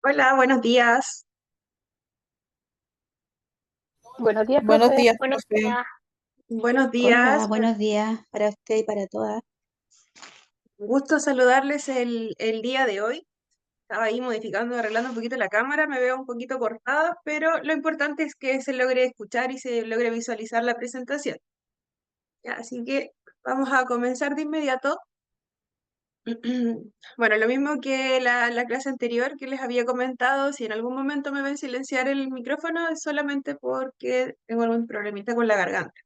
Hola, buenos días. Buenos días, Buenos profe. días, Buenos profe. días. Buenos Hola, días. buenos días para usted y para todas. Un gusto saludarles el día de hoy. Estaba ahí modificando, arreglando un poquito la cámara, me veo un poquito cortada, pero lo importante es que se logre escuchar y se logre visualizar la presentación. Ya, así que vamos a comenzar de inmediato. Bueno, lo mismo que la clase anterior que les había comentado, si en algún momento me ven silenciar el micrófono es solamente porque tengo algún problemita con la garganta.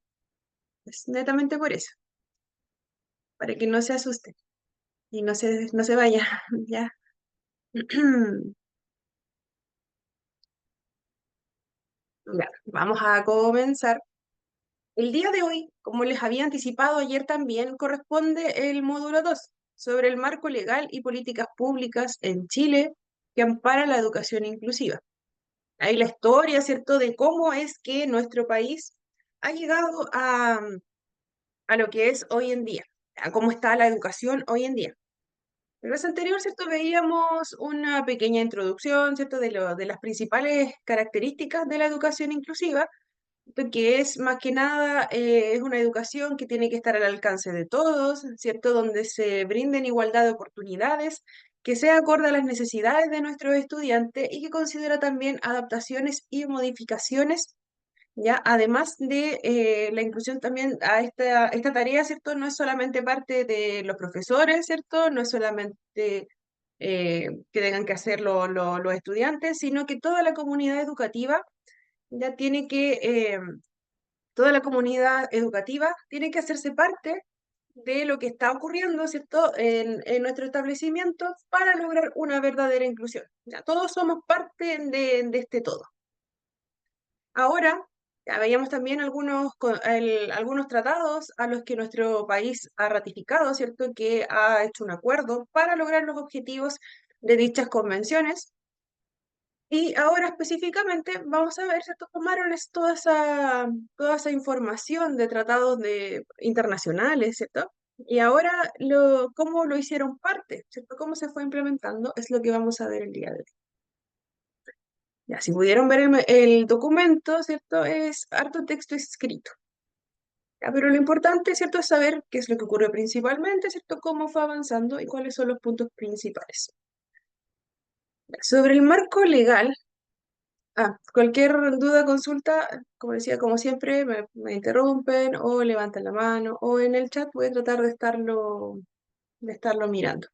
Es netamente por eso, para que no se asusten y no se vaya, ¿ya? Ya, vamos a comenzar. El día de hoy, como les había anticipado ayer también, corresponde el módulo 2 sobre el marco legal y políticas públicas en Chile que ampara la educación inclusiva. Ahí la historia, ¿cierto?, de cómo es que nuestro país ha llegado a lo que es hoy en día, a cómo está la educación hoy en día. En la clase anterior, ¿cierto?, veíamos una pequeña introducción, ¿cierto?, de las principales características de la educación inclusiva, que es más que nada es una educación que tiene que estar al alcance de todos, ¿cierto? Donde se brinden igualdad de oportunidades, que sea acorde a las necesidades de nuestros estudiantes y que considera también adaptaciones y modificaciones, ¿ya? Además de la inclusión también a esta tarea, ¿cierto? No es solamente parte de los profesores, ¿cierto? No es solamente que tengan que hacerlo los estudiantes, sino que toda la comunidad educativa ya tiene que toda la comunidad educativa tiene que hacerse parte de lo que está ocurriendo, ¿cierto?, en nuestro establecimiento para lograr una verdadera inclusión. Ya, todos somos parte de este todo. Ahora, ya veíamos también algunos tratados a los que nuestro país ha ratificado, ¿cierto?, que ha hecho un acuerdo para lograr los objetivos de dichas convenciones. Y ahora específicamente vamos a ver, ¿cierto? Tomaron toda esa información de tratados internacionales, ¿cierto? Y ahora cómo lo hicieron parte, ¿cierto? Cómo se fue implementando es lo que vamos a ver el día de hoy. Ya, si pudieron ver el documento, ¿cierto? Es harto texto escrito. Ya, pero lo importante, ¿cierto? Es saber qué es lo que ocurrió principalmente, ¿cierto? Cómo fue avanzando y cuáles son los puntos principales. Ya, sobre el marco legal. Cualquier duda, consulta, como decía, como siempre, me interrumpen o levantan la mano o en el chat voy a tratar de estarlo mirando.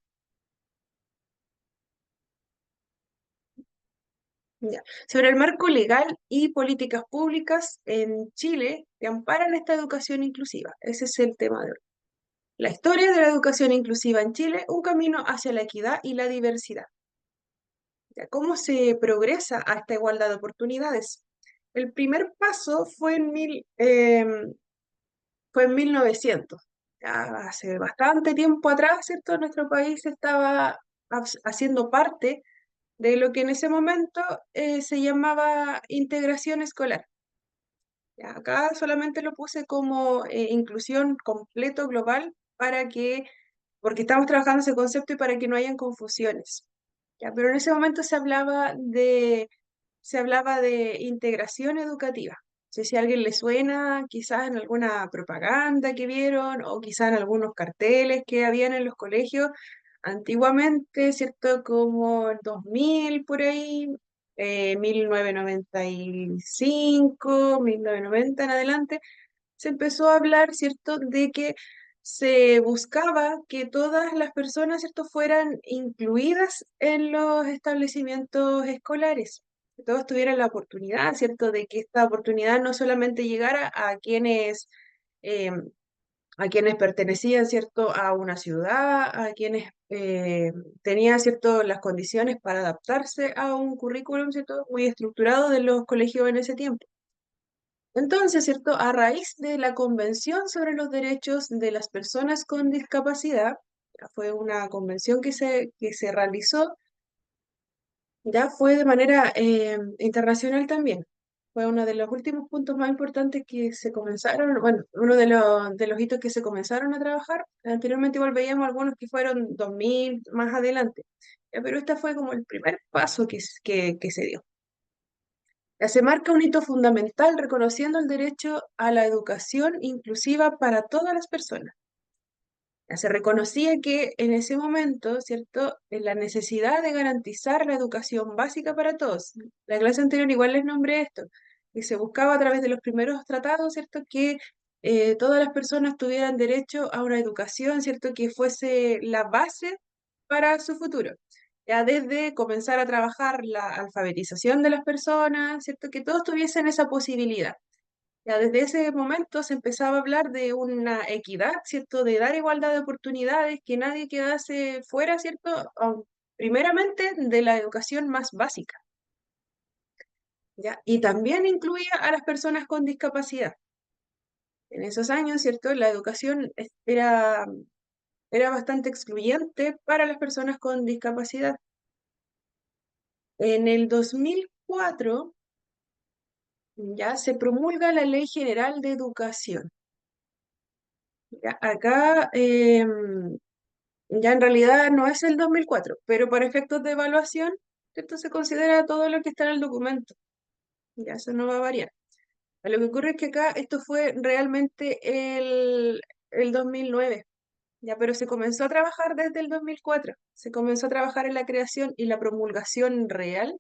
Ya. Sobre el marco legal y políticas públicas en Chile que amparan esta educación inclusiva. Ese es el tema de hoy. La historia de la educación inclusiva en Chile, un camino hacia la equidad y la diversidad. Ya, ¿cómo se progresa a esta igualdad de oportunidades? El primer paso fue en 1900, ya hace bastante tiempo atrás, ¿cierto? Nuestro país estaba haciendo parte de lo que en ese momento se llamaba integración escolar. Ya, acá solamente lo puse como inclusión completo global porque estamos trabajando ese concepto y para que no hayan confusiones. Ya, pero en ese momento se hablaba de integración educativa. No sé si a alguien le suena, quizás en alguna propaganda que vieron o quizás en algunos carteles que habían en los colegios antiguamente, ¿cierto? Como el 2000 por ahí, 1995, 1990 en adelante, se empezó a hablar, ¿cierto?, de que se buscaba que todas las personas, ¿cierto?, fueran incluidas en los establecimientos escolares, que todos tuvieran la oportunidad, ¿cierto?, de que esta oportunidad no solamente llegara eh, a quienes pertenecían, ¿cierto?, a una ciudad, a quienes tenían, ¿cierto?, las condiciones para adaptarse a un currículum, ¿cierto?, muy estructurado de los colegios en ese tiempo. Entonces, ¿cierto? A raíz de la Convención sobre los Derechos de las Personas con Discapacidad, ya fue una convención que se realizó, ya fue de manera internacional también. fue uno de los últimos puntos más importantes que se comenzaron, bueno, uno de los hitos que se comenzaron a trabajar. Anteriormente igual veíamos algunos que fueron 2000 más adelante, ya, pero este fue como el primer paso que se dio. Ya se marca un hito fundamental reconociendo el derecho a la educación inclusiva para todas las personas. Ya se reconocía que en ese momento, ¿cierto?, en la necesidad de garantizar la educación básica para todos. La clase anterior igual les nombré esto, que se buscaba a través de los primeros tratados, ¿cierto?, que todas las personas tuvieran derecho a una educación, ¿cierto?, que fuese la base para su futuro. Ya desde comenzar a trabajar la alfabetización de las personas, ¿cierto?, que todos tuviesen esa posibilidad. Ya desde ese momento se empezaba a hablar de una equidad, ¿cierto? De dar igualdad de oportunidades, que nadie quedase fuera, ¿cierto? Primeramente de la educación más básica, ¿ya? Y también incluía a las personas con discapacidad. En esos años, ¿cierto? La educación era bastante excluyente para las personas con discapacidad. En el 2004 ya se promulga la Ley General de Educación. Ya, acá ya en realidad no es el 2004, pero para efectos de evaluación, esto se considera todo lo que está en el documento. Ya eso no va a variar. Lo que ocurre es que acá esto fue realmente el 2009, ya, pero se comenzó a trabajar desde el 2004. Se comenzó a trabajar en la creación y la promulgación real,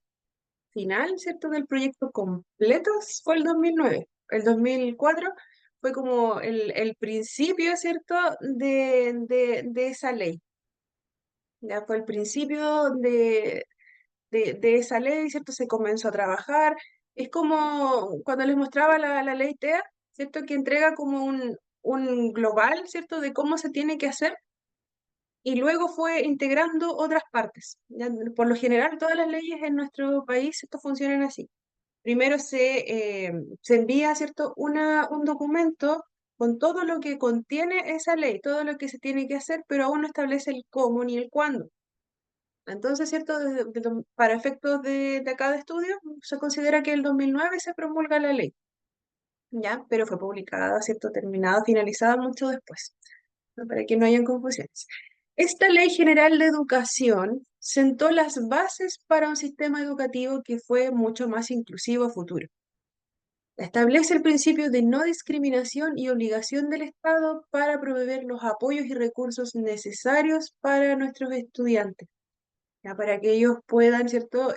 final, ¿cierto?, del proyecto completo fue el 2009. El 2004 fue como el principio, ¿cierto?, de esa ley. Ya fue el principio de esa ley, ¿cierto? Se comenzó a trabajar. Es como cuando les mostraba la ley TEA, ¿cierto? Que entrega como un global, ¿cierto? De cómo se tiene que hacer y luego fue integrando otras partes. Ya, por lo general, todas las leyes en nuestro país, esto funcionan así. Primero se envía, ¿cierto? Un documento con todo lo que contiene esa ley, todo lo que se tiene que hacer, pero aún no establece el cómo ni el cuándo. Entonces, ¿cierto? Para efectos de acá de estudio, se considera que el 2009 se promulga la ley, ¿ya? Pero fue publicada, ¿cierto? Terminada, finalizada mucho después, ¿no? Para que no hayan confusiones. Esta Ley General de Educación sentó las bases para un sistema educativo que fue mucho más inclusivo a futuro. Establece el principio de no discriminación y obligación del Estado para proveer los apoyos y recursos necesarios para nuestros estudiantes, ya, para que ellos puedan, ¿cierto?,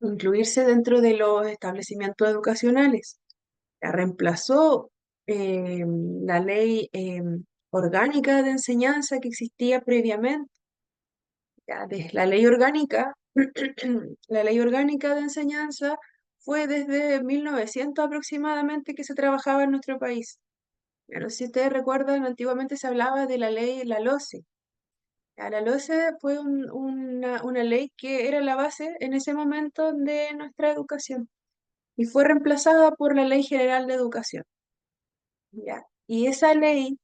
incluirse dentro de los establecimientos educacionales. Ya reemplazó la ley orgánica de enseñanza que existía previamente. Ya, la ley orgánica, la ley orgánica de enseñanza fue desde 1900 aproximadamente que se trabajaba en nuestro país. Ya, no sé si ustedes recuerdan, antiguamente se hablaba de la ley, la LOCE. La LOCE fue una ley que era la base en ese momento de nuestra educación y fue reemplazada por la Ley General de Educación. ¿Ya? Y esa ley,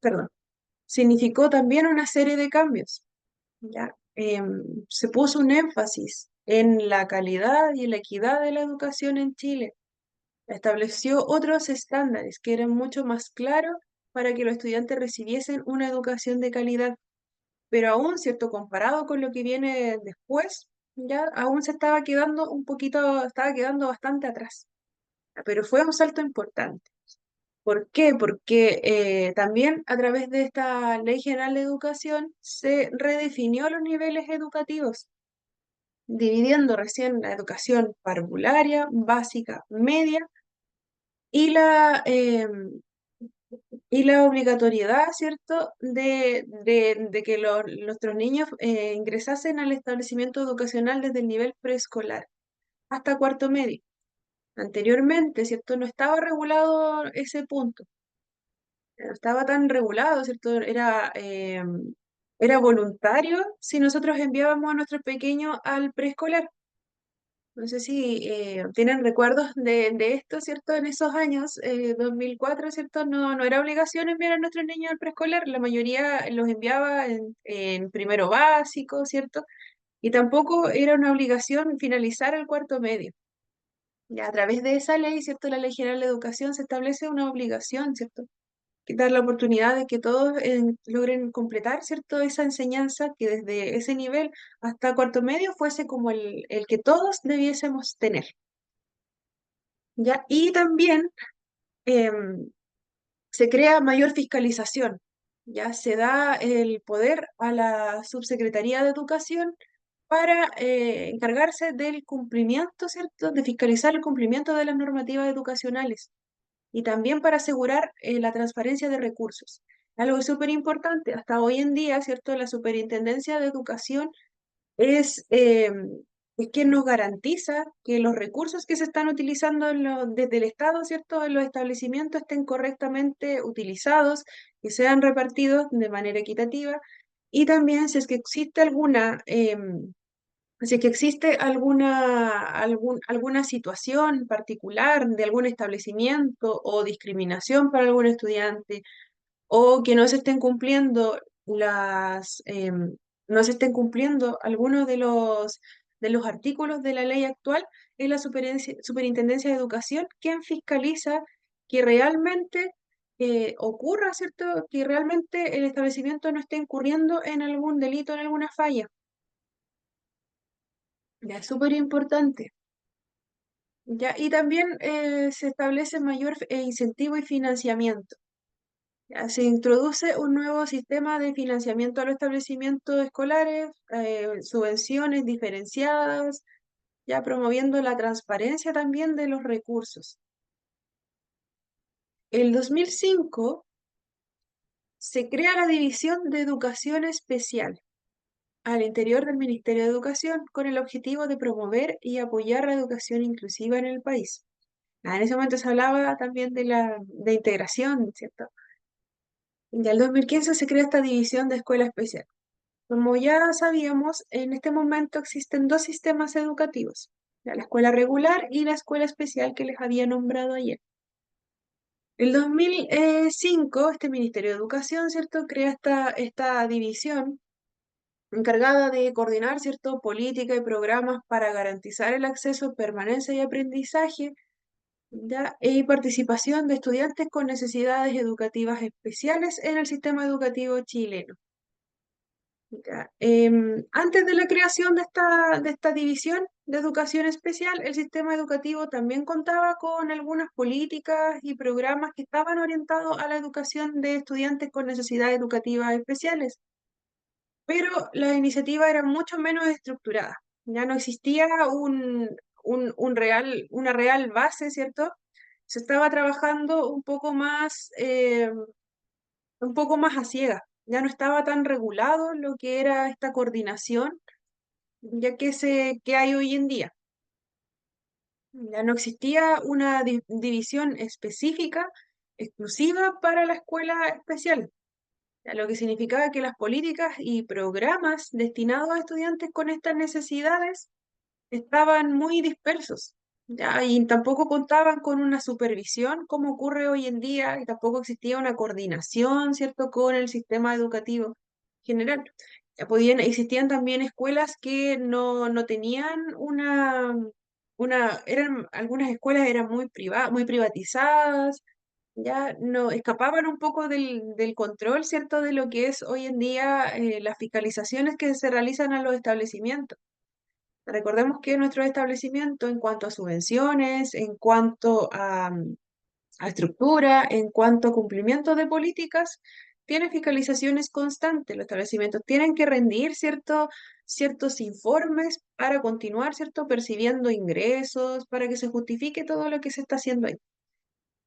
perdón, significó también una serie de cambios. ¿Ya? Se puso un énfasis en la calidad y la equidad de la educación en Chile. Estableció otros estándares que eran mucho más claros para que los estudiantes recibiesen una educación de calidad, pero aún, ¿cierto? Comparado con lo que viene después, ya aún se estaba quedando un poquito, estaba quedando bastante atrás. Pero fue un salto importante. ¿Por qué? Porque también a través de esta Ley General de Educación se redefinió los niveles educativos, dividiendo recién la educación parvularia, básica, media y la obligatoriedad, ¿cierto?, de que nuestros niños ingresasen al establecimiento educacional desde el nivel preescolar hasta cuarto medio. Anteriormente, ¿cierto?, no estaba regulado ese punto, no estaba tan regulado, ¿cierto? Era voluntario si nosotros enviábamos a nuestros pequeños al preescolar. No sé si tienen recuerdos de esto, ¿cierto? En esos años, 2004, ¿cierto? No era obligación enviar a nuestros niños al preescolar, la mayoría los enviaba en primero básico, ¿cierto? y tampoco era una obligación finalizar el cuarto medio. Ya a través de esa ley, ¿cierto? La Ley General de Educación se establece una obligación, ¿cierto? Que dar la oportunidad de que todos logren completar, ¿cierto? Esa enseñanza que desde ese nivel hasta cuarto medio fuese como el que todos debiésemos tener, ¿ya? Y también em, se crea mayor fiscalización, ya se da el poder a la Subsecretaría de Educación para encargarse del cumplimiento, ¿cierto? De fiscalizar el cumplimiento de las normativas educacionales y también para asegurar la transparencia de recursos. Algo súper importante, hasta hoy en día, ¿cierto? La Superintendencia de Educación es, es quien nos garantiza que los recursos que se están utilizando desde el Estado, ¿cierto?, en los establecimientos estén correctamente utilizados, que sean repartidos de manera equitativa y también si es que existe si es que existe alguna situación particular de algún establecimiento o discriminación para algún estudiante o que no se estén cumpliendo no se estén cumpliendo algunos de los artículos de la ley actual, es la Superintendencia de Educación quien fiscaliza que realmente ocurra, ¿cierto? Que realmente el establecimiento no esté incurriendo en algún delito, en alguna falla. Ya es súper importante. Ya, y también se establece mayor incentivo y financiamiento. Ya, se introduce un nuevo sistema de financiamiento a los establecimientos escolares, subvenciones diferenciadas, ya promoviendo la transparencia también de los recursos. El 2005 se crea la División de Educación Especial al interior del Ministerio de Educación con el objetivo de promover y apoyar la educación inclusiva en el país. En ese momento se hablaba también de integración, ¿cierto? Ya el 2015 se crea esta división de escuela especial. Como ya sabíamos, en este momento existen dos sistemas educativos, ya la escuela regular y la escuela especial que les había nombrado ayer. El 2005, este Ministerio de Educación, ¿cierto?, crea esta división encargada de coordinar, ¿cierto?, política y programas para garantizar el acceso, permanencia y aprendizaje, ¿ya? Y participación de estudiantes con necesidades educativas especiales en el sistema educativo chileno. Ya, antes de la creación de esta división de educación especial, el sistema educativo también contaba con algunas políticas y programas que estaban orientados a la educación de estudiantes con necesidades educativas especiales, pero las iniciativas eran mucho menos estructuradas. Ya no existía una real base, ¿cierto? Se estaba trabajando un poco más a ciegas. Ya no estaba tan regulado lo que era esta coordinación ya que hay hoy en día. Ya no existía una división específica, exclusiva para la escuela especial, ya lo que significaba que las políticas y programas destinados a estudiantes con estas necesidades estaban muy dispersos, ya, y tampoco contaban con una supervisión como ocurre hoy en día, y tampoco existía una coordinación, ¿cierto?, con el sistema educativo general. Ya existían también escuelas que no tenían algunas escuelas eran muy privatizadas, ya no escapaban un poco del control, ¿cierto?, de lo que es hoy en día las fiscalizaciones que se realizan a los establecimientos. Recordemos que nuestro establecimiento, en cuanto a subvenciones, en cuanto a estructura, en cuanto a cumplimiento de políticas, tiene fiscalizaciones constantes. Los establecimientos tienen que rendir ciertos informes para continuar, ¿cierto?, percibiendo ingresos, para que se justifique todo lo que se está haciendo ahí.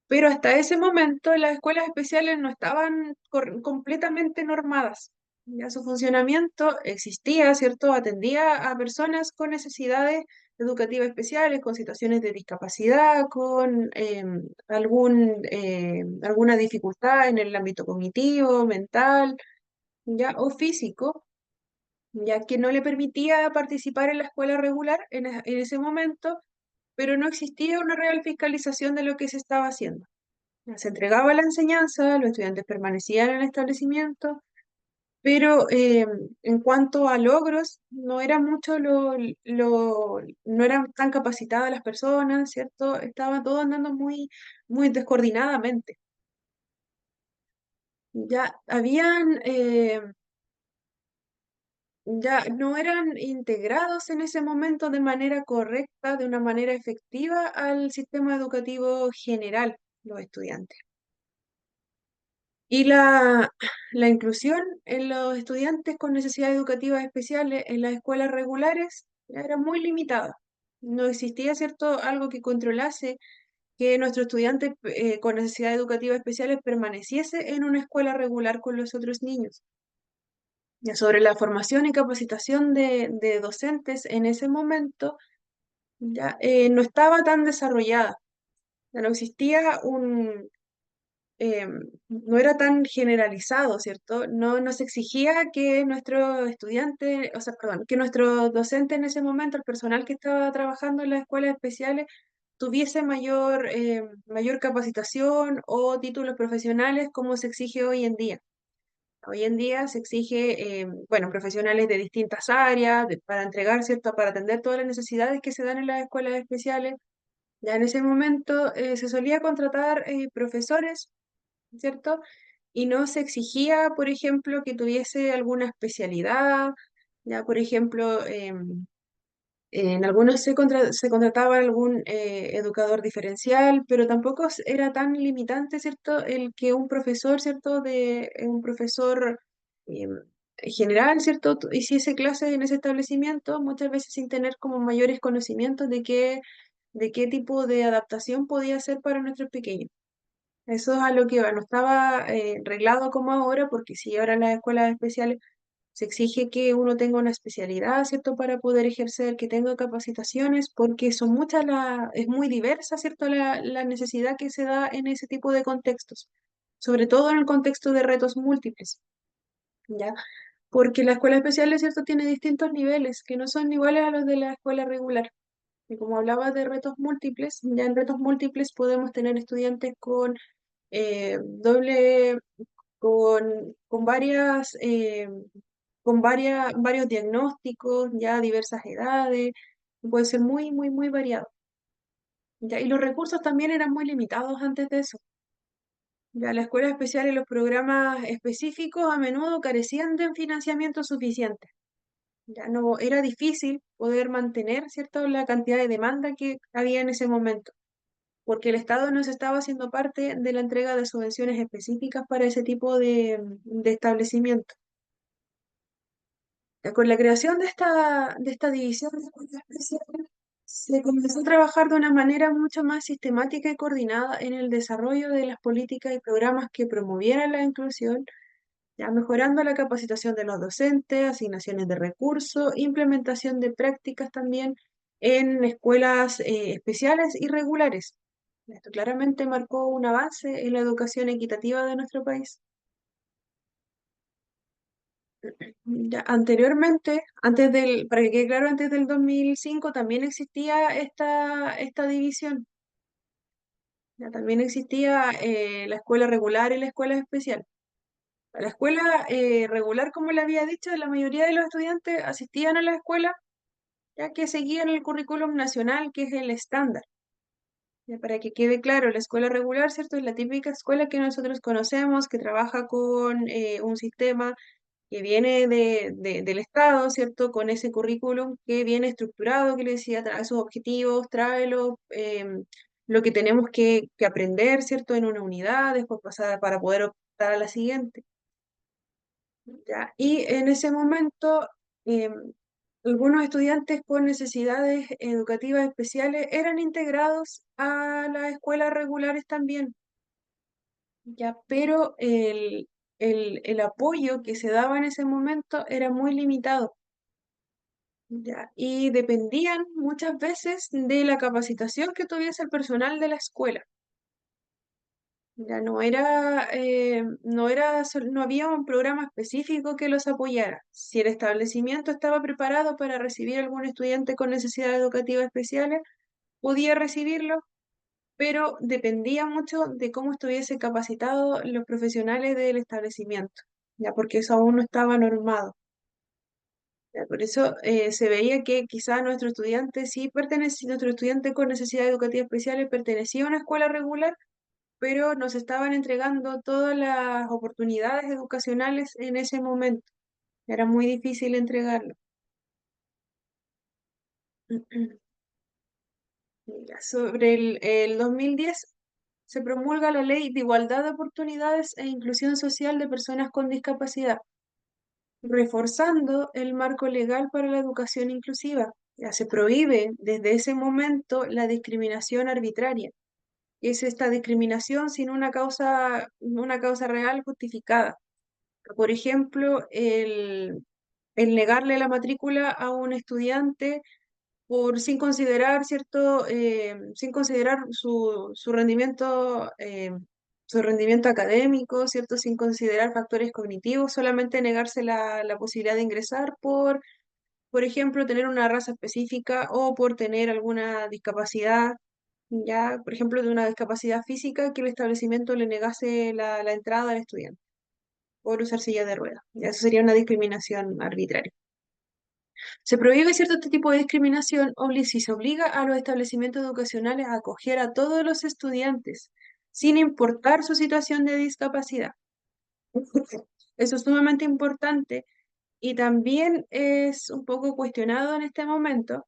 Pero hasta ese momento las escuelas especiales no estaban completamente normadas. Ya su funcionamiento existía, ¿cierto? Atendía a personas con necesidades educativas especiales, con situaciones de discapacidad, con alguna dificultad en el ámbito cognitivo, mental, ya, o físico, ya que no le permitía participar en la escuela regular en ese momento, pero no existía una real fiscalización de lo que se estaba haciendo. Se entregaba la enseñanza, los estudiantes permanecían en el establecimiento, pero en cuanto a logros, no era mucho no eran tan capacitadas las personas, ¿cierto? Estaba todo andando muy descoordinadamente. Ya habían, ya no eran integrados en ese momento de manera correcta, de una manera efectiva al sistema educativo general, los estudiantes. Y la inclusión en los estudiantes con necesidades educativas especiales en las escuelas regulares era muy limitada. No existía, ¿cierto?, algo que controlase que nuestro estudiante con necesidades educativas especiales permaneciese en una escuela regular con los otros niños. Ya sobre la formación y capacitación de docentes en ese momento, ya no estaba tan desarrollada. Ya no existía no era tan generalizado, ¿cierto? No nos exigía que nuestro estudiante, o sea, perdón, que nuestro docente en ese momento, el personal que estaba trabajando en las escuelas especiales, tuviese mayor capacitación o títulos profesionales como se exige hoy en día. Hoy en día se exige, bueno, profesionales de distintas áreas para entregar, ¿cierto? Para atender todas las necesidades que se dan en las escuelas especiales. Ya en ese momento se solía contratar profesores, ¿cierto? Y no se exigía, por ejemplo, que tuviese alguna especialidad, ya, por ejemplo, en algunos se contrataba algún educador diferencial, pero tampoco era tan limitante, ¿cierto? El que un profesor, ¿cierto? Un profesor em, general, ¿cierto? Hiciese clases en ese establecimiento, muchas veces sin tener como mayores conocimientos de qué tipo de adaptación podía ser para nuestros pequeños. Eso es a lo que iba, no estaba reglado como ahora, porque si ahora en las escuelas especiales se exige que uno tenga una especialidad, ¿cierto? Para poder ejercer, que tenga capacitaciones, porque son muchas es muy diversa, ¿cierto? La necesidad que se da en ese tipo de contextos, sobre todo en el contexto de retos múltiples, ¿ya? Porque la escuela especial, ¿cierto? Tiene distintos niveles que no son iguales a los de la escuela regular. Y como hablaba de retos múltiples, ya en retos múltiples podemos tener estudiantes con doble, con varios diagnósticos, ya diversas edades, puede ser muy variado. Ya, y los recursos también eran muy limitados antes de eso. Ya, la escuela especial y los programas específicos a menudo carecían de un financiamiento suficiente. Ya no era difícil poder mantener, ¿cierto?, la cantidad de demanda que había en ese momento, porque el Estado no se estaba haciendo parte de la entrega de subvenciones específicas para ese tipo de establecimiento. Con la creación de esta división de escuelas especiales, se comenzó a trabajar de una manera mucho más sistemática y coordinada en el desarrollo de las políticas y programas que promovieran la inclusión, ya mejorando la capacitación de los docentes, asignaciones de recursos, implementación de prácticas también en escuelas especiales y regulares. Esto claramente marcó un avance en la educación equitativa de nuestro país. Ya, anteriormente, para que quede claro, antes del 2005 también existía esta división. Ya, también existía la escuela regular y la escuela especial. A la escuela regular, como le había dicho, la mayoría de los estudiantes asistían a la escuela ya que seguían el currículum nacional, que es el estándar. Ya, para que quede claro, la escuela regular, ¿cierto? Es la típica escuela que nosotros conocemos, que trabaja con un sistema que viene del Estado, ¿cierto? Con ese currículum que viene estructurado, que le decía, trae sus objetivos, tráelo, lo que tenemos que aprender, ¿cierto? En una unidad, después pasar para poder optar a la siguiente. ¿Ya? Y en ese momento, algunos estudiantes con necesidades educativas especiales eran integrados a las escuelas regulares también, ¿ya? Pero el apoyo que se daba en ese momento era muy limitado, ¿ya? Y dependían muchas veces de la capacitación que tuviese el personal de la escuela. Ya no había un programa específico que los apoyara. Si el establecimiento estaba preparado para recibir algún estudiante con necesidades educativas especiales, podía recibirlo, pero dependía mucho de cómo estuviesen capacitados los profesionales del establecimiento. ya porque eso aún no estaba normado. Ya, por eso se veía que quizás nuestro estudiante sí pertenecía, nuestro estudiante con necesidades educativas especiales pertenecía a una escuela regular, pero nos estaban entregando todas las oportunidades educacionales en ese momento. Era muy difícil entregarlo. Ya, sobre el 2010 se promulga la Ley de Igualdad de Oportunidades e Inclusión Social de Personas con Discapacidad, reforzando el marco legal para la educación inclusiva. Ya se prohíbe desde ese momento la discriminación arbitraria. Es esta discriminación sin una causa real justificada. Por ejemplo, el negarle la matrícula a un estudiante sin considerar, ¿cierto? Sin considerar su rendimiento académico, ¿cierto? Sin considerar factores cognitivos, solamente negarse la posibilidad de ingresar por ejemplo, tener una raza específica o por tener alguna discapacidad, ya, por ejemplo, de una discapacidad física que el establecimiento le negase la entrada al estudiante por usar silla de ruedas. Ya, eso sería una discriminación arbitraria. Se prohíbe cierto este tipo de discriminación si se obliga a los establecimientos educacionales a acoger a todos los estudiantes, sin importar su situación de discapacidad. Eso es sumamente importante y también es un poco cuestionado en este momento,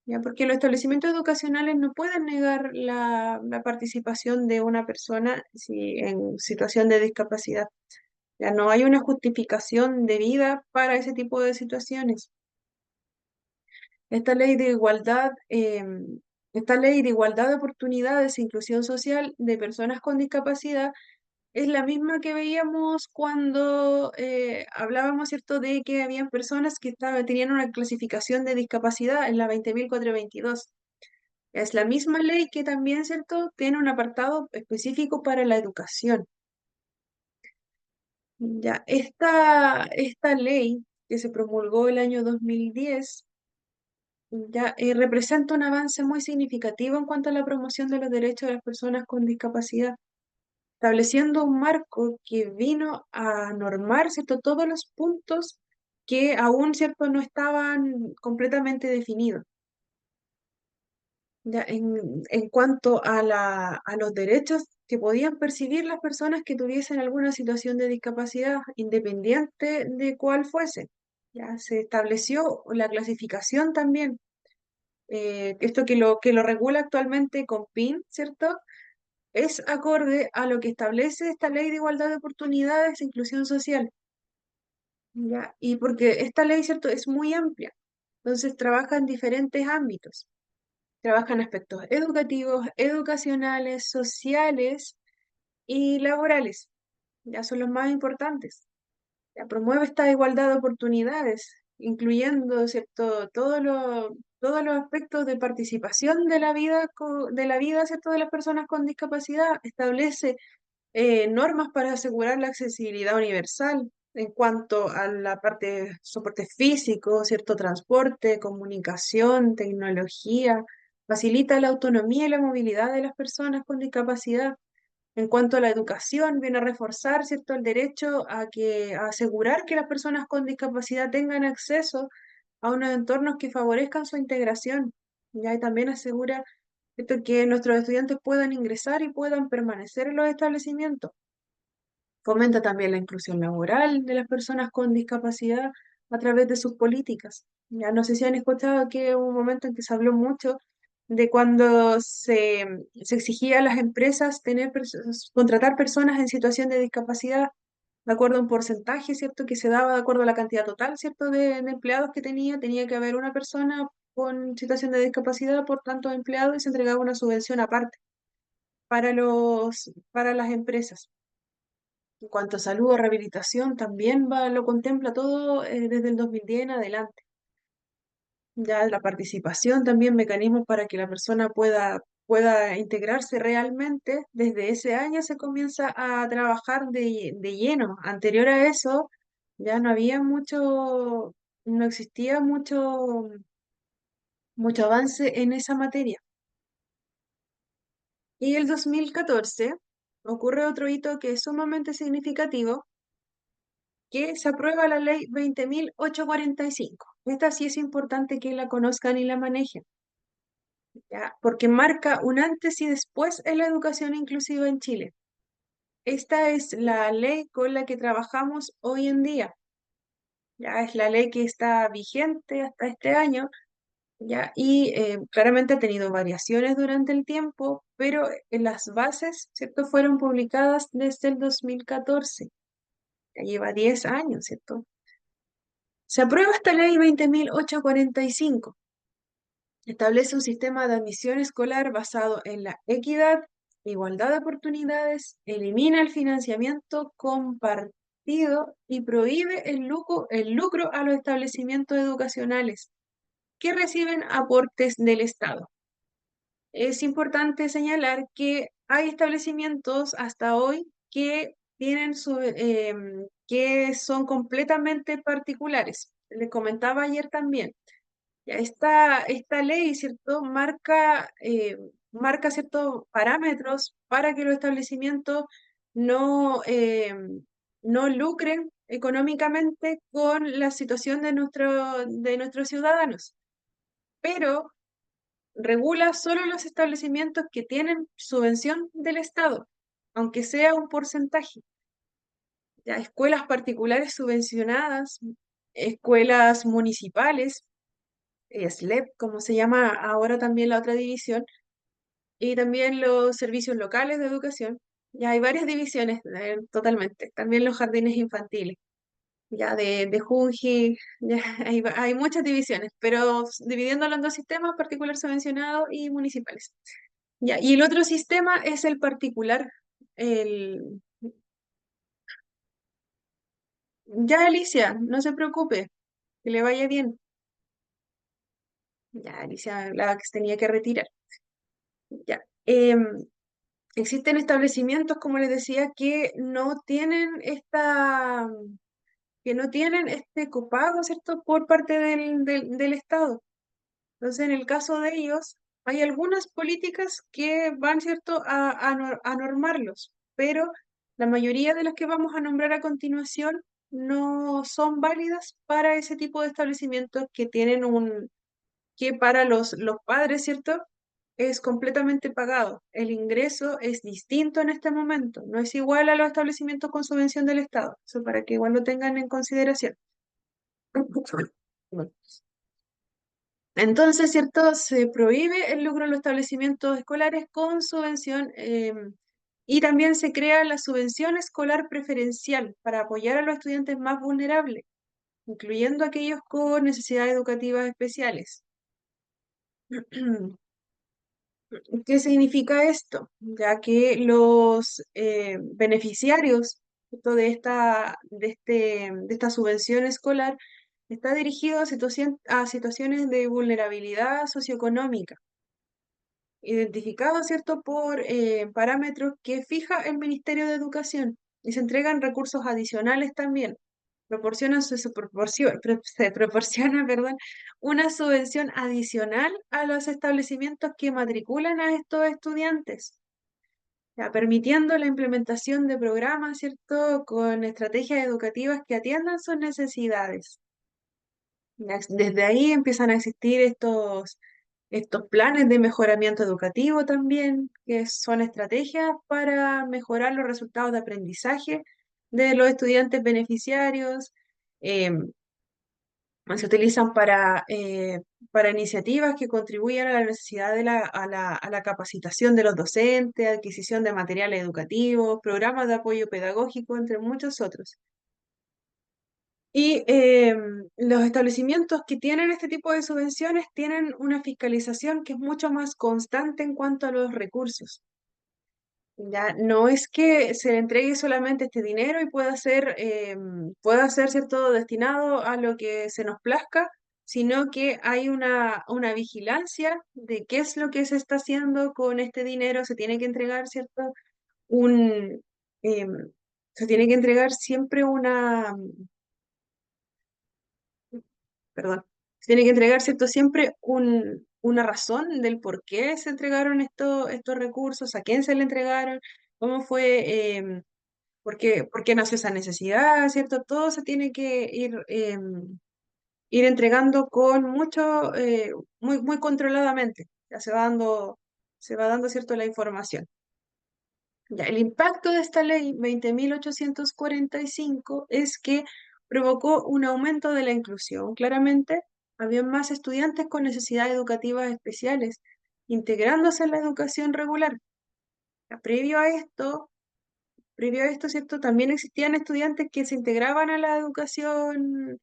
¿ya? Porque los establecimientos educacionales no pueden negar la participación de una persona en situación de discapacidad. Ya no hay una justificación debida para ese tipo de situaciones. Esta ley de igualdad, esta ley de igualdad de oportunidades e inclusión social de personas con discapacidad es la misma que veíamos cuando hablábamos, ¿cierto?, de que habían personas que tenían una clasificación de discapacidad en la 20.422. Es la misma ley que también, ¿cierto?, tiene un apartado específico para la educación. Ya, esta ley que se promulgó el año 2010 ya, representa un avance muy significativo en cuanto a la promoción de los derechos de las personas con discapacidad, estableciendo un marco que vino a normar, ¿cierto?, todos los puntos que aún, ¿cierto?, no estaban completamente definidos. Ya, en cuanto a los derechos que podían percibir las personas que tuviesen alguna situación de discapacidad, independiente de cuál fuese. Ya se estableció la clasificación también, esto que lo regula actualmente con PIN, ¿cierto? Es acorde a lo que establece esta ley de igualdad de oportunidades e inclusión social, ¿ya? Y porque esta ley, ¿cierto?, es muy amplia, entonces trabaja en diferentes ámbitos, trabaja en aspectos educativos, educacionales, sociales y laborales, ya son los más importantes. Ya promueve esta igualdad de oportunidades, incluyendo, ¿cierto?, todos los aspectos de participación de de la vida, ¿cierto?, de las personas con discapacidad. Establece normas para asegurar la accesibilidad universal en cuanto a la parte de soporte físico, cierto transporte, comunicación, tecnología. Facilita la autonomía y la movilidad de las personas con discapacidad. En cuanto a la educación, viene a reforzar, ¿cierto?, el derecho a asegurar que las personas con discapacidad tengan acceso a unos entornos que favorezcan su integración. Ya, y también asegura, ¿cierto?, que nuestros estudiantes puedan ingresar y puedan permanecer en los establecimientos. Fomenta también la inclusión laboral de las personas con discapacidad a través de sus políticas. Ya no sé si han escuchado que hubo un momento en que se habló mucho de cuando se exigía a las empresas contratar personas en situación de discapacidad de acuerdo a un porcentaje, ¿cierto? Que se daba de acuerdo a la cantidad total, ¿cierto? De empleados que tenía que haber una persona con situación de discapacidad por tantos empleados y se entregaba una subvención aparte para las empresas. En cuanto a salud o rehabilitación, también lo contempla todo desde el 2010 en adelante. Ya la participación, también mecanismos para que la persona pueda integrarse realmente. Desde ese año se comienza a trabajar de lleno. Anterior a eso, ya no había no existía mucho avance en esa materia. Y el 2014 ocurre otro hito que es sumamente significativo, que se aprueba la ley 20.845. Esta sí es importante que la conozcan y la manejen, ¿ya? Porque marca un antes y después en la educación inclusiva en Chile. Esta es la ley con la que trabajamos hoy en día. Ya es la ley que está vigente hasta este año, ya, y claramente ha tenido variaciones durante el tiempo, pero en las bases, ¿cierto? Fueron publicadas desde el 2014. Ya lleva 10 años, ¿cierto? Se aprueba esta ley 20.845. Establece un sistema de admisión escolar basado en la equidad, igualdad de oportunidades, elimina el financiamiento compartido y prohíbe el lucro a los establecimientos educacionales que reciben aportes del Estado. Es importante señalar que hay establecimientos hasta hoy que que son completamente particulares. Les comentaba ayer también. Ya, esta ley, ¿cierto? Marca ciertos parámetros para que los establecimientos no, no lucren económicamente con la situación de nuestros ciudadanos, pero regula solo los establecimientos que tienen subvención del Estado, aunque sea un porcentaje. Ya, escuelas particulares subvencionadas, escuelas municipales, SLEP, como se llama ahora también la otra división, y también los servicios locales de educación. Ya hay varias divisiones totalmente, también los jardines infantiles, ya de Junji, ya hay muchas divisiones, pero dividiéndolo en dos sistemas, particular subvencionado y municipales. Ya, y el otro sistema es el particular. El... Ya, Alicia, no se preocupe, que le vaya bien. Ya, Alicia, la que se tenía que retirar. Ya. Existen establecimientos, como les decía, que no tienen este copago, ¿cierto?, por parte del Estado. Entonces, en el caso de ellos, hay algunas políticas que van, ¿cierto?, a normarlos, pero la mayoría de las que vamos a nombrar a continuación no son válidas para ese tipo de establecimientos que para los padres, ¿cierto? Es completamente pagado. El ingreso es distinto en este momento, no es igual a los establecimientos con subvención del Estado. Eso para que igual lo tengan en consideración. Entonces, ¿cierto? Se prohíbe el lucro en los establecimientos escolares con subvención y también se crea la subvención escolar preferencial para apoyar a los estudiantes más vulnerables, incluyendo aquellos con necesidades educativas especiales. ¿Qué significa esto? Ya que los beneficiarios, ¿cierto?, de esta subvención escolar está dirigido a situaciones de vulnerabilidad socioeconómica, identificados, ¿cierto?, por parámetros que fija el Ministerio de Educación y se entregan recursos adicionales también. Se proporciona, perdón, una subvención adicional a los establecimientos que matriculan a estos estudiantes, ya, permitiendo la implementación de programas, ¿cierto?, con estrategias educativas que atiendan sus necesidades. Desde ahí empiezan a existir estos planes de mejoramiento educativo también, que son estrategias para mejorar los resultados de aprendizaje de los estudiantes beneficiarios. em, Se utilizan para iniciativas que contribuyan a la necesidad a la capacitación de los docentes, adquisición de materiales educativos, programas de apoyo pedagógico, entre muchos otros. Y los establecimientos que tienen este tipo de subvenciones tienen una fiscalización que es mucho más constante en cuanto a los recursos. Ya no es que se le entregue solamente este dinero y pueda ser, ¿cierto?, destinado a lo que se nos plazca, sino que hay una vigilancia de qué es lo que se está haciendo con este dinero. Se tiene que entregar, ¿cierto? Un, em, Se tiene que entregar siempre perdón, se tiene que entregar, ¿cierto? Siempre una razón del por qué se entregaron estos recursos, a quién se le entregaron, cómo fue por qué nació esa necesidad, ¿cierto? Todo se tiene que ir entregando con mucho, muy controladamente. Ya se va dando, ¿cierto?, la información. Ya, el impacto de esta ley 20.845 es que provocó un aumento de la inclusión. Claramente, había más estudiantes con necesidades educativas especiales, integrándose en la educación regular. Ya, previo a esto, ¿cierto? También existían estudiantes que se integraban a la educación,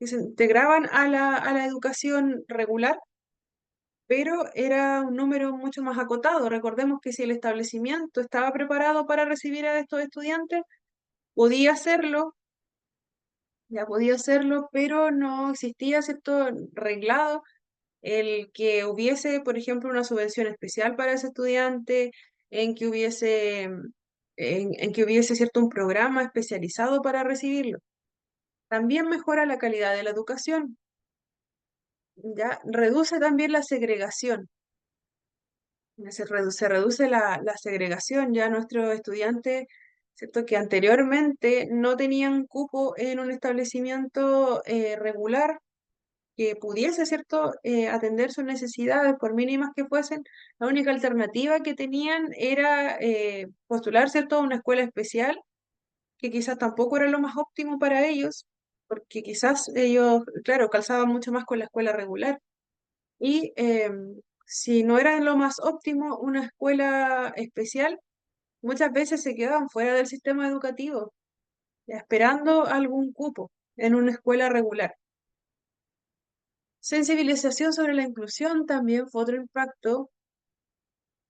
que se integraban a la educación regular, pero era un número mucho más acotado. Recordemos que si el establecimiento estaba preparado para recibir a estos estudiantes, podía hacerlo, ya podía hacerlo, pero no existía cierto reglado el que hubiese, por ejemplo, una subvención especial para ese estudiante, en que hubiese, en que hubiese cierto un programa especializado para recibirlo. También mejora la calidad de la educación, ya reduce también la segregación. Se reduce la segregación, ya nuestros estudiantes, ¿cierto?, que anteriormente no tenían cupo en un establecimiento regular que pudiese, ¿cierto?, atender sus necesidades, por mínimas que fuesen, la única alternativa que tenían era postular, ¿cierto?, a una escuela especial, que quizás tampoco era lo más óptimo para ellos, porque quizás ellos, claro, calzaban mucho más con la escuela regular. Y si no era lo más óptimo una escuela especial, muchas veces se quedaban fuera del sistema educativo, ya esperando algún cupo en una escuela regular. Sensibilización sobre la inclusión también fue otro impacto.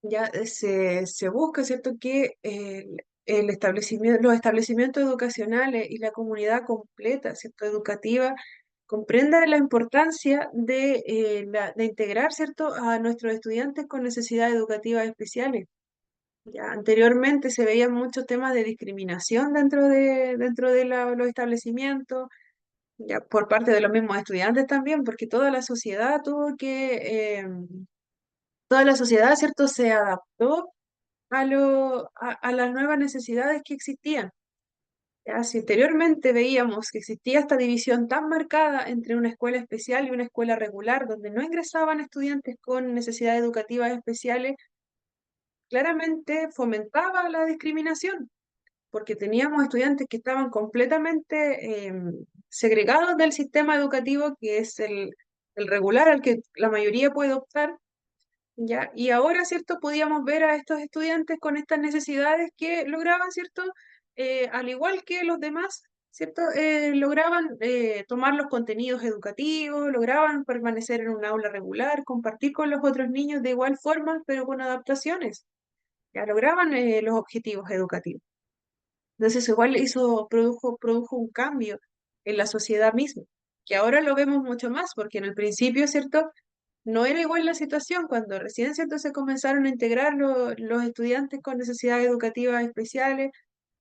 Ya se busca, ¿cierto?, que el establecimiento, los establecimientos educacionales y la comunidad completa, ¿cierto?, educativa, comprenda la importancia de integrar, ¿cierto?, a nuestros estudiantes con necesidades educativas especiales. Ya anteriormente se veían muchos temas de discriminación dentro de los establecimientos, ya por parte de los mismos estudiantes también, porque toda la sociedad toda la sociedad, ¿cierto?, se adaptó a las nuevas necesidades que existían. Ya, si anteriormente veíamos que existía esta división tan marcada entre una escuela especial y una escuela regular, donde no ingresaban estudiantes con necesidades educativas especiales, claramente fomentaba la discriminación, porque teníamos estudiantes que estaban completamente segregados del sistema educativo, que es el regular al que la mayoría puede optar. ¿Ya? Y ahora, ¿cierto? Podíamos ver a estos estudiantes con estas necesidades que lograban, ¿cierto? Al igual que los demás, ¿cierto? Lograban tomar los contenidos educativos, lograban permanecer en un aula regular, compartir con los otros niños de igual forma, pero con adaptaciones. Ya lograban los objetivos educativos. Entonces, eso igual produjo un cambio en la sociedad misma, que ahora lo vemos mucho más, porque en el principio, ¿cierto? No era igual la situación cuando recién, ¿cierto?, se comenzaron a integrar los estudiantes con necesidades educativas especiales.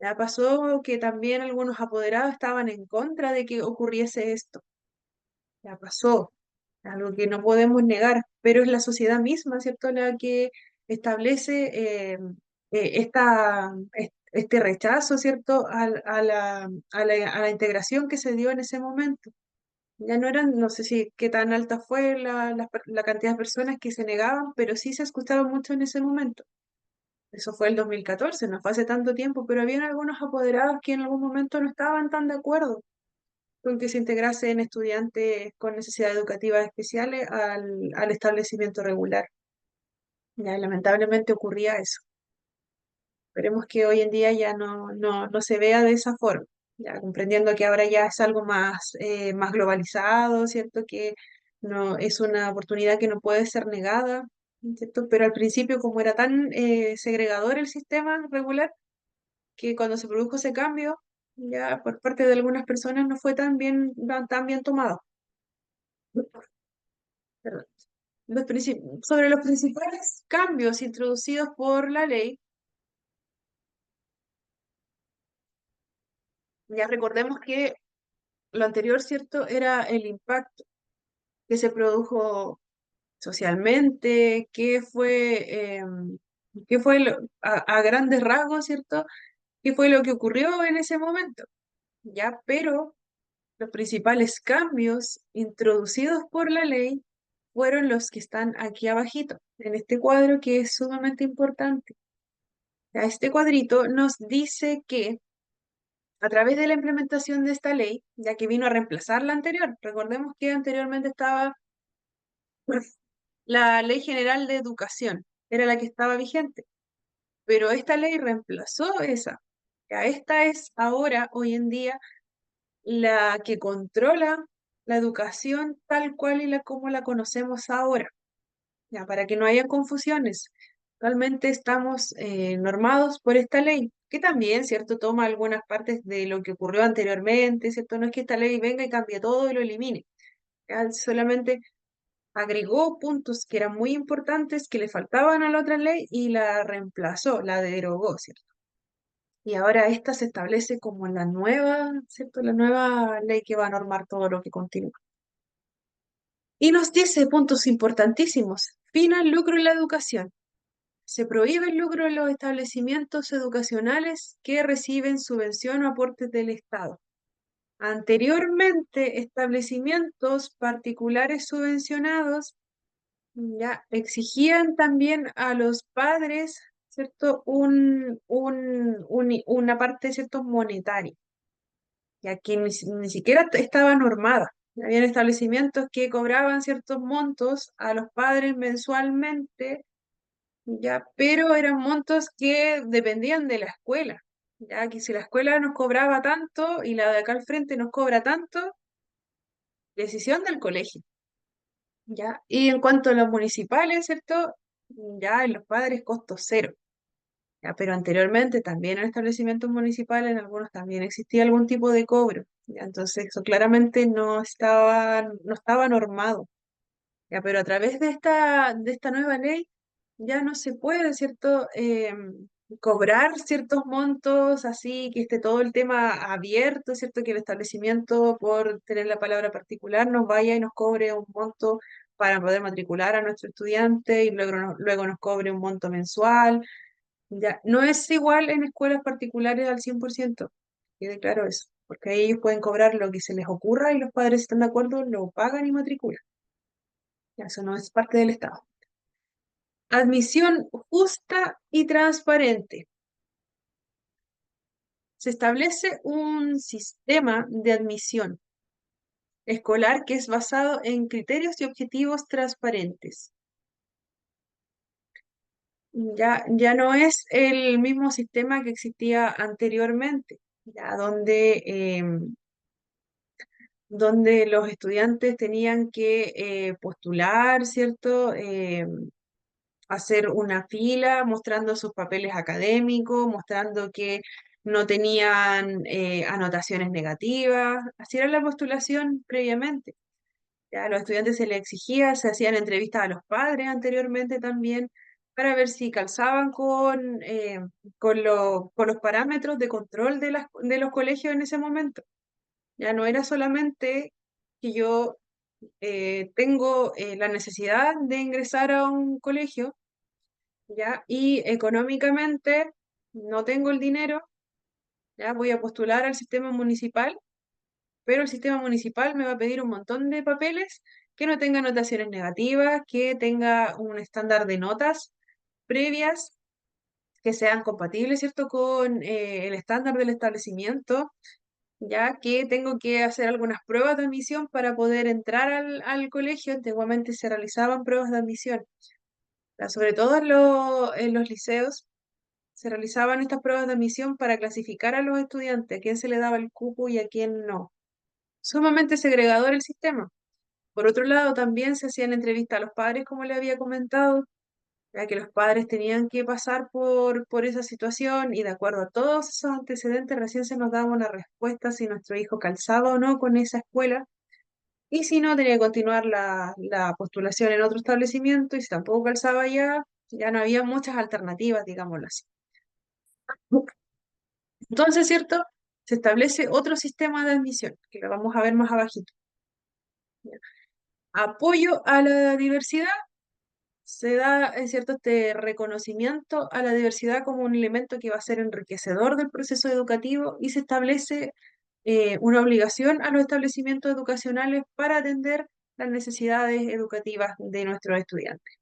Ya pasó que también algunos apoderados estaban en contra de que ocurriese esto. Ya pasó, algo que no podemos negar, pero es la sociedad misma, ¿cierto?, la que establece este rechazo, ¿cierto?, a la integración que se dio en ese momento. Ya no eran, no sé si qué tan alta fue la cantidad de personas que se negaban, pero sí se escuchaba mucho en ese momento. Eso fue el 2014, no fue hace tanto tiempo, pero habían algunos apoderados que en algún momento no estaban tan de acuerdo con que se integrasen estudiantes con necesidades educativas especiales al establecimiento regular. Ya lamentablemente ocurría eso. Esperemos que hoy en día ya no se vea de esa forma, ya comprendiendo que ahora ya es algo más globalizado, ¿cierto? Que no es una oportunidad que no puede ser negada, ¿cierto? Pero al principio, como era tan segregador el sistema regular, que cuando se produjo ese cambio, ya por parte de algunas personas no fue tan bien tomado. Perdón. Sobre los principales cambios introducidos por la ley, ya recordemos que lo anterior, ¿cierto?, era el impacto que se produjo socialmente, que fue a grandes rasgos, ¿cierto? ¿Qué fue lo que ocurrió en ese momento? Ya, pero los principales cambios introducidos por la ley fueron los que están aquí abajito, en este cuadro que es sumamente importante. Ya, este cuadrito nos dice que a través de la implementación de esta ley, ya que vino a reemplazar la anterior, recordemos que anteriormente estaba la Ley General de Educación, era la que estaba vigente, pero esta ley reemplazó esa. Ya, esta es ahora, hoy en día, la que controla la educación tal cual y como la conocemos ahora. Ya, para que no haya confusiones, actualmente estamos normados por esta ley, que también, ¿cierto?, toma algunas partes de lo que ocurrió anteriormente, ¿cierto? No es que esta ley venga y cambie todo y lo elimine, ya, solamente agregó puntos que eran muy importantes que le faltaban a la otra ley y la reemplazó, la derogó, ¿cierto? Y ahora esta se establece como la nueva, ¿cierto? La nueva ley que va a normar todo lo que continúa. Y nos dice puntos importantísimos. Fin al lucro en la educación. Se prohíbe el lucro en los establecimientos educacionales que reciben subvención o aportes del Estado. Anteriormente, establecimientos particulares subvencionados ya exigían también a los padres, ¿cierto? Una parte, ¿cierto?, monetaria, ya que ni siquiera estaba normada. Habían establecimientos que cobraban ciertos montos a los padres mensualmente, ya, pero eran montos que dependían de la escuela, ya que si la escuela nos cobraba tanto y la de acá al frente nos cobra tanto, decisión del colegio, ya. Y en cuanto a los municipales, ¿cierto? Ya en los padres costo cero. Ya, pero anteriormente también en establecimientos municipales, en algunos también existía algún tipo de cobro. Ya, entonces eso claramente no estaba normado. Ya, pero a través de esta nueva ley ya no se puede, ¿cierto? Cobrar ciertos montos así, que esté todo el tema abierto, ¿cierto? Que el establecimiento, por tener la palabra particular, nos vaya y nos cobre un monto para poder matricular a nuestro estudiante y luego nos cobre un monto mensual. Ya, no es igual en escuelas particulares al 100%, quede claro eso, porque ahí ellos pueden cobrar lo que se les ocurra y los padres, si están de acuerdo, lo pagan y matriculan. Ya, eso no es parte del Estado. Admisión justa y transparente. Se establece un sistema de admisión escolar que es basado en criterios y objetivos transparentes. Ya no es el mismo sistema que existía anteriormente, ya donde los estudiantes tenían que postular, ¿cierto? Hacer una fila mostrando sus papeles académicos, mostrando que no tenían anotaciones negativas. Así era la postulación previamente. Ya a los estudiantes se les exigía, se hacían entrevistas a los padres anteriormente también para ver si calzaban con los parámetros de control de los colegios en ese momento. Ya no era solamente que yo tengo la necesidad de ingresar a un colegio, ¿ya? Y económicamente no tengo el dinero, ¿ya? Voy a postular al sistema municipal, pero el sistema municipal me va a pedir un montón de papeles que no tenga anotaciones negativas, que tenga un estándar de notas previas que sean compatibles, ¿cierto?, con el estándar del establecimiento, ya que tengo que hacer algunas pruebas de admisión para poder entrar al colegio. Antiguamente se realizaban pruebas de admisión, ya, sobre todo en los liceos se realizaban estas pruebas de admisión para clasificar a los estudiantes, a quién se le daba el cupo y a quién no. Sumamente segregador el sistema. Por otro lado, también se hacían entrevistas a los padres, como le había comentado, ya que los padres tenían que pasar por esa situación y de acuerdo a todos esos antecedentes recién se nos daba una respuesta si nuestro hijo calzaba o no con esa escuela y si no tenía que continuar la postulación en otro establecimiento y si tampoco calzaba ya no había muchas alternativas, digámoslo así. Entonces, ¿cierto? Se establece otro sistema de admisión, que lo vamos a ver más abajito. ¿Ya? Apoyo a la diversidad. se da, es cierto, este reconocimiento a la diversidad como un elemento que va a ser enriquecedor del proceso educativo y se establece una obligación a los establecimientos educacionales para atender las necesidades educativas de nuestros estudiantes.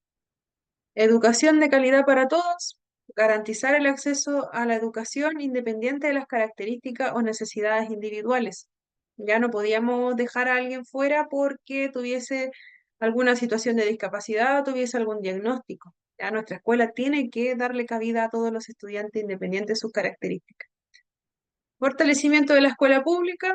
Educación de calidad para todos, garantizar el acceso a la educación independiente de las características o necesidades individuales. Ya no podíamos dejar a alguien fuera porque tuviese alguna situación de discapacidad o tuviese algún diagnóstico. Ya nuestra escuela tiene que darle cabida a todos los estudiantes independientes de sus características. Fortalecimiento de la escuela pública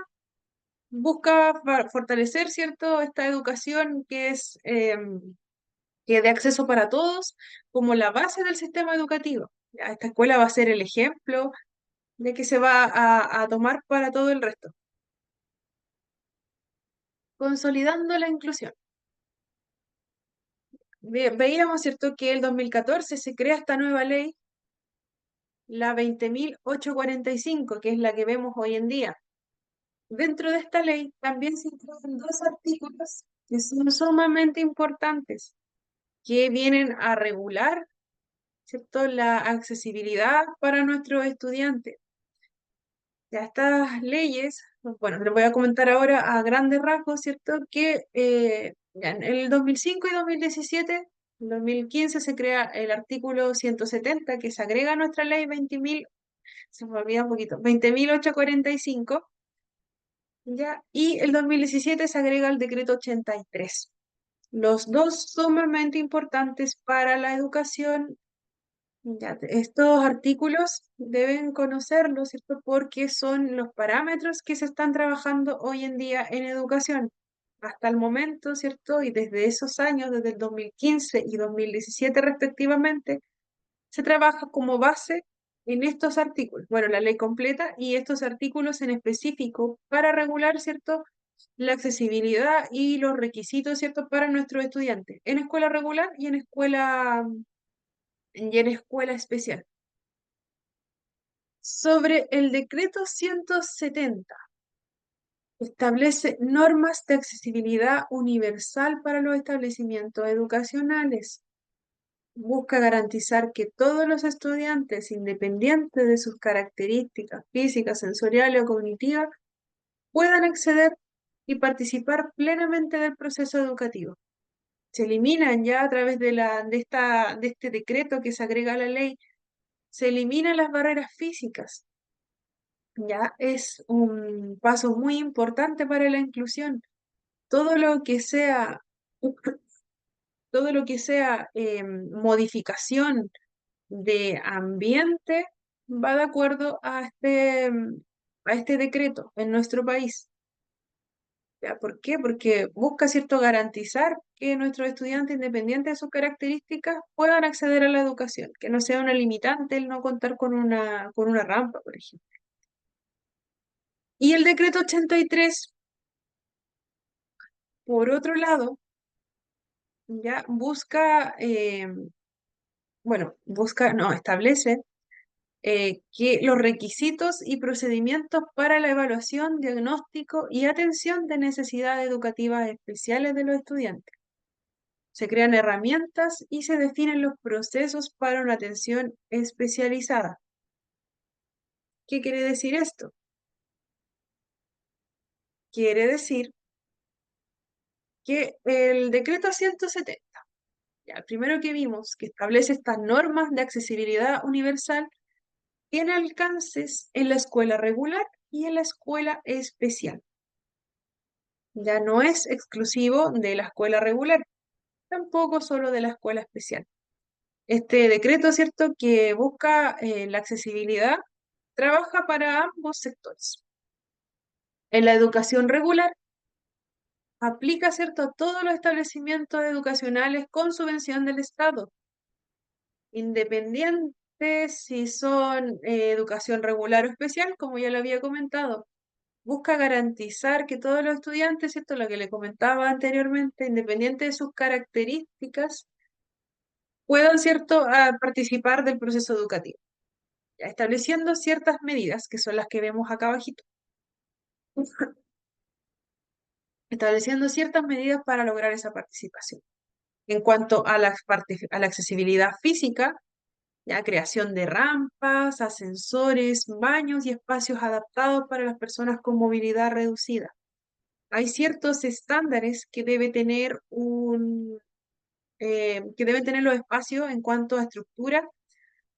busca fortalecer, ¿cierto?, esta educación que de acceso para todos como la base del sistema educativo. Ya, esta escuela va a ser el ejemplo de que se va a tomar para todo el resto. Consolidando la inclusión. Veíamos, ¿cierto?, que el 2014 se crea esta nueva ley, la 20.845, que es la que vemos hoy en día. Dentro de esta ley también se incluyen dos artículos que son sumamente importantes, que vienen a regular, ¿cierto?, la accesibilidad para nuestros estudiantes. Ya estas leyes, bueno, les voy a comentar ahora a grandes rasgos, ¿cierto? Que ya en el 2005 y 2017, en 2015 se crea el artículo 170 que se agrega a nuestra ley 20.000, se me olvida un poquito, 20.845, ya, y el 2017 se agrega el decreto 83. Los dos sumamente importantes para la educación. Ya, estos artículos deben conocerlos, ¿cierto? Porque son los parámetros que se están trabajando hoy en día en educación. Hasta el momento, ¿cierto? Y desde esos años, desde el 2015 y 2017 respectivamente, se trabaja como base en estos artículos. Bueno, la ley completa y estos artículos en específico para regular, ¿cierto?, la accesibilidad y los requisitos, ¿cierto?, para nuestros estudiantes en escuela regular y en escuela especial. Sobre el decreto 170, establece normas de accesibilidad universal para los establecimientos educacionales. Busca garantizar que todos los estudiantes, independientes de sus características físicas, sensoriales o cognitivas, puedan acceder y participar plenamente del proceso educativo. Se eliminan ya a través de este decreto que se agrega a la ley, se eliminan las barreras físicas. Ya es un paso muy importante para la inclusión. Todo lo que sea, todo lo que sea modificación de ambiente va de acuerdo a este decreto en nuestro país. ¿Ya? ¿Por qué? Porque busca, ¿cierto?, garantizar que nuestros estudiantes, independientes de sus características, puedan acceder a la educación, que no sea una limitante el no contar con una rampa, por ejemplo. Y el decreto 83, por otro lado, ya no, establece que los requisitos y procedimientos para la evaluación, diagnóstico y atención de necesidades educativas especiales de los estudiantes. Se crean herramientas y se definen los procesos para una atención especializada. ¿Qué quiere decir esto? Quiere decir que el decreto 170, ya, el primero que vimos, que establece estas normas de accesibilidad universal, tiene alcances en la escuela regular y en la escuela especial. Ya no es exclusivo de la escuela regular, tampoco solo de la escuela especial. Este decreto, ¿cierto?, que busca la accesibilidad, trabaja para ambos sectores. En la educación regular, aplica, ¿cierto?, a todos los establecimientos educacionales con subvención del Estado, independientes si son educación regular o especial, como ya lo había comentado. Busca garantizar que todos los estudiantes, ¿cierto?, lo que le comentaba anteriormente, independiente de sus características, puedan, ¿cierto?, participar del proceso educativo, ya, estableciendo ciertas medidas, que son las que vemos acá abajito. Estableciendo ciertas medidas para lograr esa participación. En cuanto a a la accesibilidad física, ya creación de rampas, ascensores, baños y espacios adaptados para las personas con movilidad reducida. Hay ciertos estándares que debe tener que deben tener los espacios en cuanto a estructura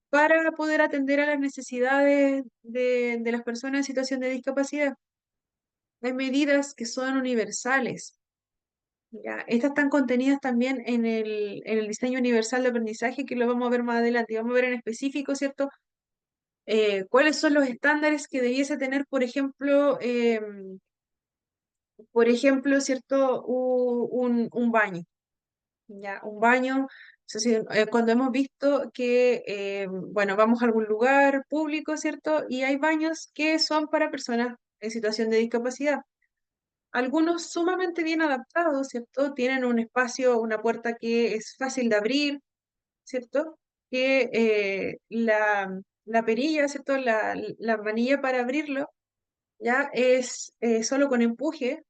para poder atender a las necesidades de las personas en situación de discapacidad. Hay medidas que son universales. Ya, estas están contenidas también en el diseño universal de aprendizaje, que lo vamos a ver más adelante. Y vamos a ver en específico, ¿cierto? ¿Cuáles son los estándares que debiese tener, ¿cierto? Un baño. Ya, un baño. Es decir, cuando hemos visto que, bueno, vamos a algún lugar público, ¿cierto? Y hay baños que son para personas en situación de discapacidad. Algunos sumamente bien adaptados, ¿cierto? Tienen un espacio, una puerta que es fácil de abrir, ¿cierto? Que la perilla, ¿cierto? La manilla para abrirlo ya es solo con empuje,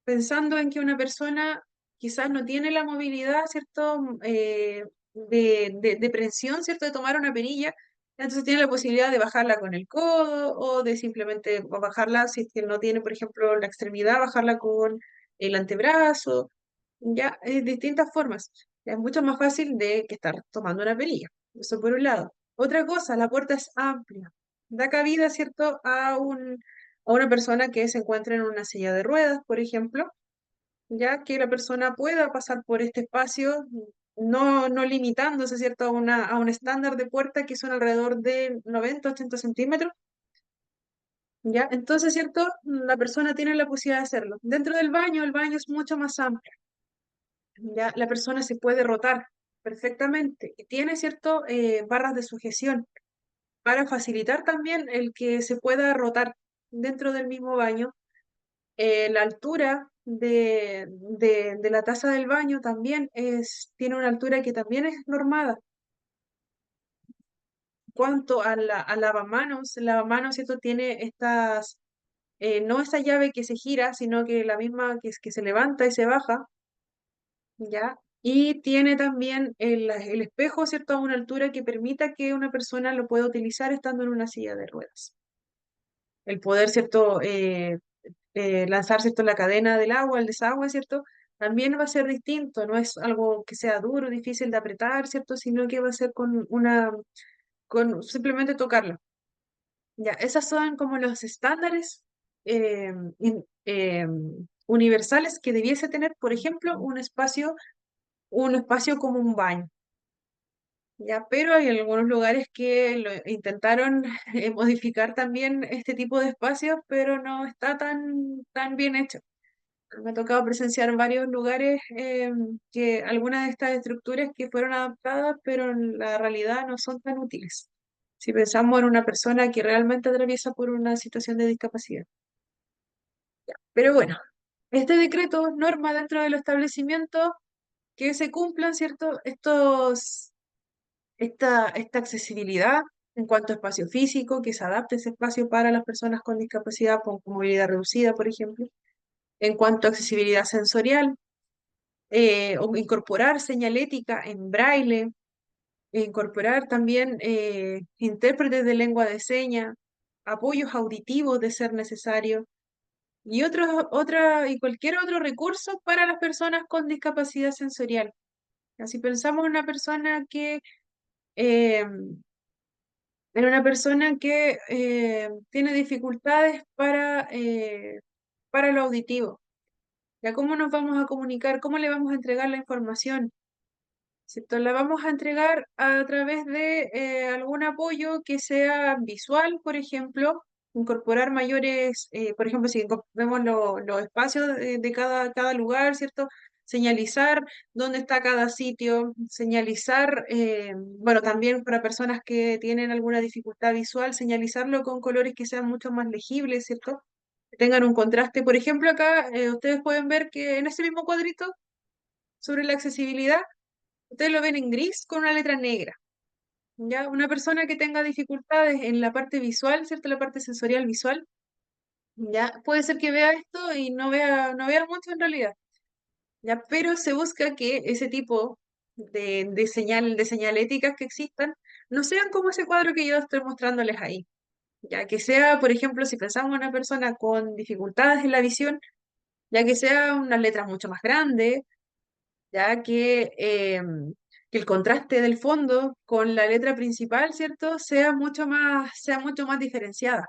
pensando en que una persona quizás no tiene la movilidad, ¿cierto? De presión, ¿cierto? De tomar una perilla, entonces tiene la posibilidad de bajarla con el codo o de simplemente bajarla, si es que no tiene, por ejemplo, la extremidad, bajarla con el antebrazo, ya, distintas formas. Es mucho más fácil de que estar tomando una perilla. Eso por un lado. Otra cosa, la puerta es amplia. Da cabida, ¿cierto? A una persona que se encuentra en una silla de ruedas, por ejemplo, ya que la persona pueda pasar por este espacio, no limitándose, ¿cierto? A un estándar de puerta que son alrededor de 90-80 centímetros, ¿ya? Entonces, ¿cierto? La persona tiene la posibilidad de hacerlo. Dentro del baño, el baño es mucho más amplio, ¿ya? La persona se puede rotar perfectamente y tiene, ¿cierto? Barras de sujeción para facilitar también el que se pueda rotar dentro del mismo baño. La altura de la taza del baño también tiene una altura que también es normada. Cuanto a lavamanos, el lavamanos, ¿cierto? Tiene no esa llave que se gira, sino que la misma que se levanta y se baja, ¿ya? Y tiene también el espejo, ¿cierto? A una altura que permita que una persona lo pueda utilizar estando en una silla de ruedas. El poder, ¿cierto? Lanzar, ¿cierto? La cadena del agua, el desagüe, ¿cierto? También va a ser distinto, no es algo que sea duro, difícil de apretar, ¿cierto? Sino que va a ser con simplemente tocarla. Ya, esas son como los estándares eh, universales que debiese tener, por ejemplo, un espacio como un baño. Ya, pero hay algunos lugares que intentaron modificar también este tipo de espacios, pero no está tan bien hecho. Me ha tocado presenciar varios lugares que algunas de estas estructuras que fueron adaptadas, pero en la realidad no son tan útiles. Si pensamos en una persona que realmente atraviesa por una situación de discapacidad. Pero bueno, este decreto norma dentro de los establecimientos que se cumplan, ¿cierto? Esta accesibilidad en cuanto a espacio físico, que se adapte ese espacio para las personas con discapacidad, con movilidad reducida, por ejemplo. En cuanto a accesibilidad sensorial, o incorporar señalética en braille, e incorporar también intérpretes de lengua de señas, apoyos auditivos de ser necesario, y cualquier otro recurso para las personas con discapacidad sensorial. Así pensamos eh, en una persona que tiene dificultades para lo auditivo. ¿Ya cómo nos vamos a comunicar? ¿Cómo le vamos a entregar la información? ¿Cierto? La vamos a entregar a través de algún apoyo que sea visual, por ejemplo, incorporar mayores, por ejemplo, si vemos los espacios de cada lugar, ¿cierto? Señalizar dónde está cada sitio, señalizar, bueno, también para personas que tienen alguna dificultad visual, señalizarlo con colores que sean mucho más legibles, ¿cierto? Que tengan un contraste. Por ejemplo, acá ustedes pueden ver que en ese mismo cuadrito sobre la accesibilidad, ustedes lo ven en gris con una letra negra. ¿Ya? Una persona que tenga dificultades en la parte visual, ¿cierto? La parte sensorial visual, ¿ya? Puede ser que vea esto y no vea mucho en realidad. ¿ya? Pero se busca que ese tipo de señaléticas que existan no sean como ese cuadro que yo estoy mostrándoles ahí. Ya que sea, por ejemplo, si pensamos en una persona con dificultades en la visión, ya que sea unas letras mucho más grandes, ya que el contraste del fondo con la letra principal, ¿cierto? Sea mucho más diferenciada.